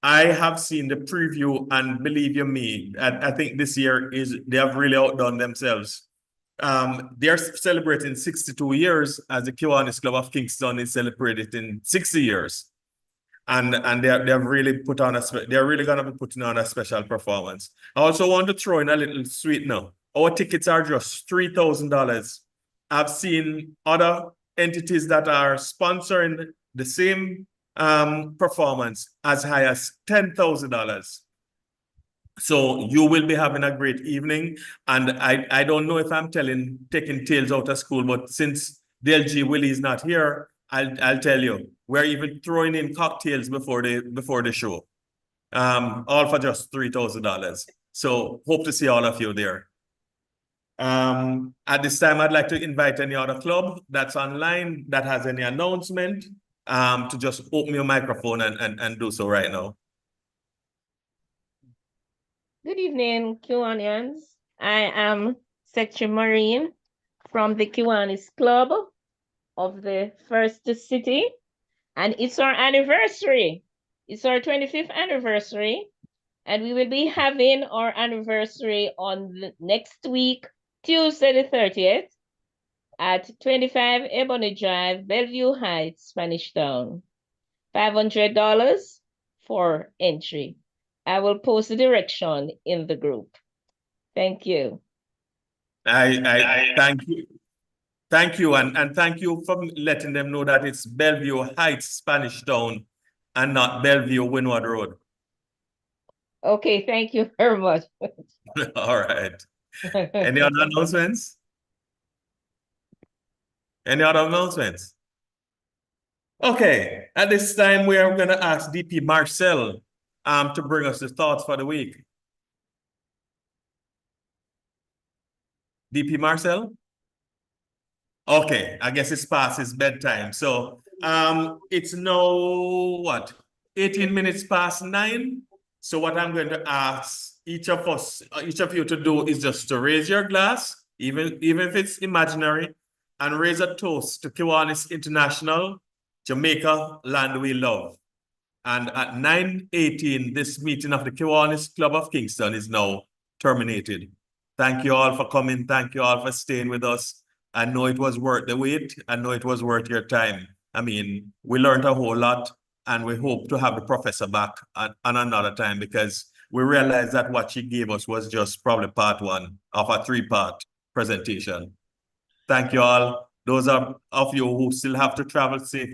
I have seen the preview, and believe you me, I think this year they have really outdone themselves. They're celebrating 62 years, as the Kiwanis Club of Kingston is celebrating 60 years. And they've really put on they're really gonna be putting on a special performance. I also want to throw in a little sweetener. Our tickets are just $3,000. I've seen other entities that are sponsoring the same performance as high as $10,000. So you will be having a great evening. And I don't know if I'm taking tales out of school, but since DLG Willie is not here, I'll tell you, we're even throwing in cocktails before the show. All for just $3,000. So hope to see all of you there. At this time, I'd like to invite any other club that's online that has any announcement to just open your microphone and do so right now. Good evening, Kiwanians. I am Secretary Marine from the Kiwanis Club of the First City, and it's our anniversary. It's our 25th anniversary, and we will be having our anniversary on the next week, Tuesday the 30th, at 25 Ebony Drive, Bellevue Heights, Spanish Town. $500 for entry. I will post the direction in the group. Thank you. I thank you. Thank you, and thank you for letting them know that it's Bellevue Heights, Spanish Town, and not Bellevue, Windward Road. Okay, thank you very much. All right. Any other announcements? Any other announcements? Okay, at this time we are going to ask DP Marcel to bring us the thoughts for the week. DP Marcel? Okay, I guess it's past his bedtime. So it's now what? 18 minutes past 9. So what I'm going to ask each of you to do is just to raise your glass, even if it's imaginary, and raise a toast to Kiwanis International, Jamaica, land we love. And at 9:18, this meeting of the Kiwanis Club of Kingston is now terminated. Thank you all for coming. Thank you all for staying with us. I know it was worth the wait. I know it was worth your time. I mean, we learned a whole lot, and we hope to have the professor back on another time, because we realized that what she gave us was just probably part one of a three-part presentation. Thank you all. Those of you who still have to travel, safe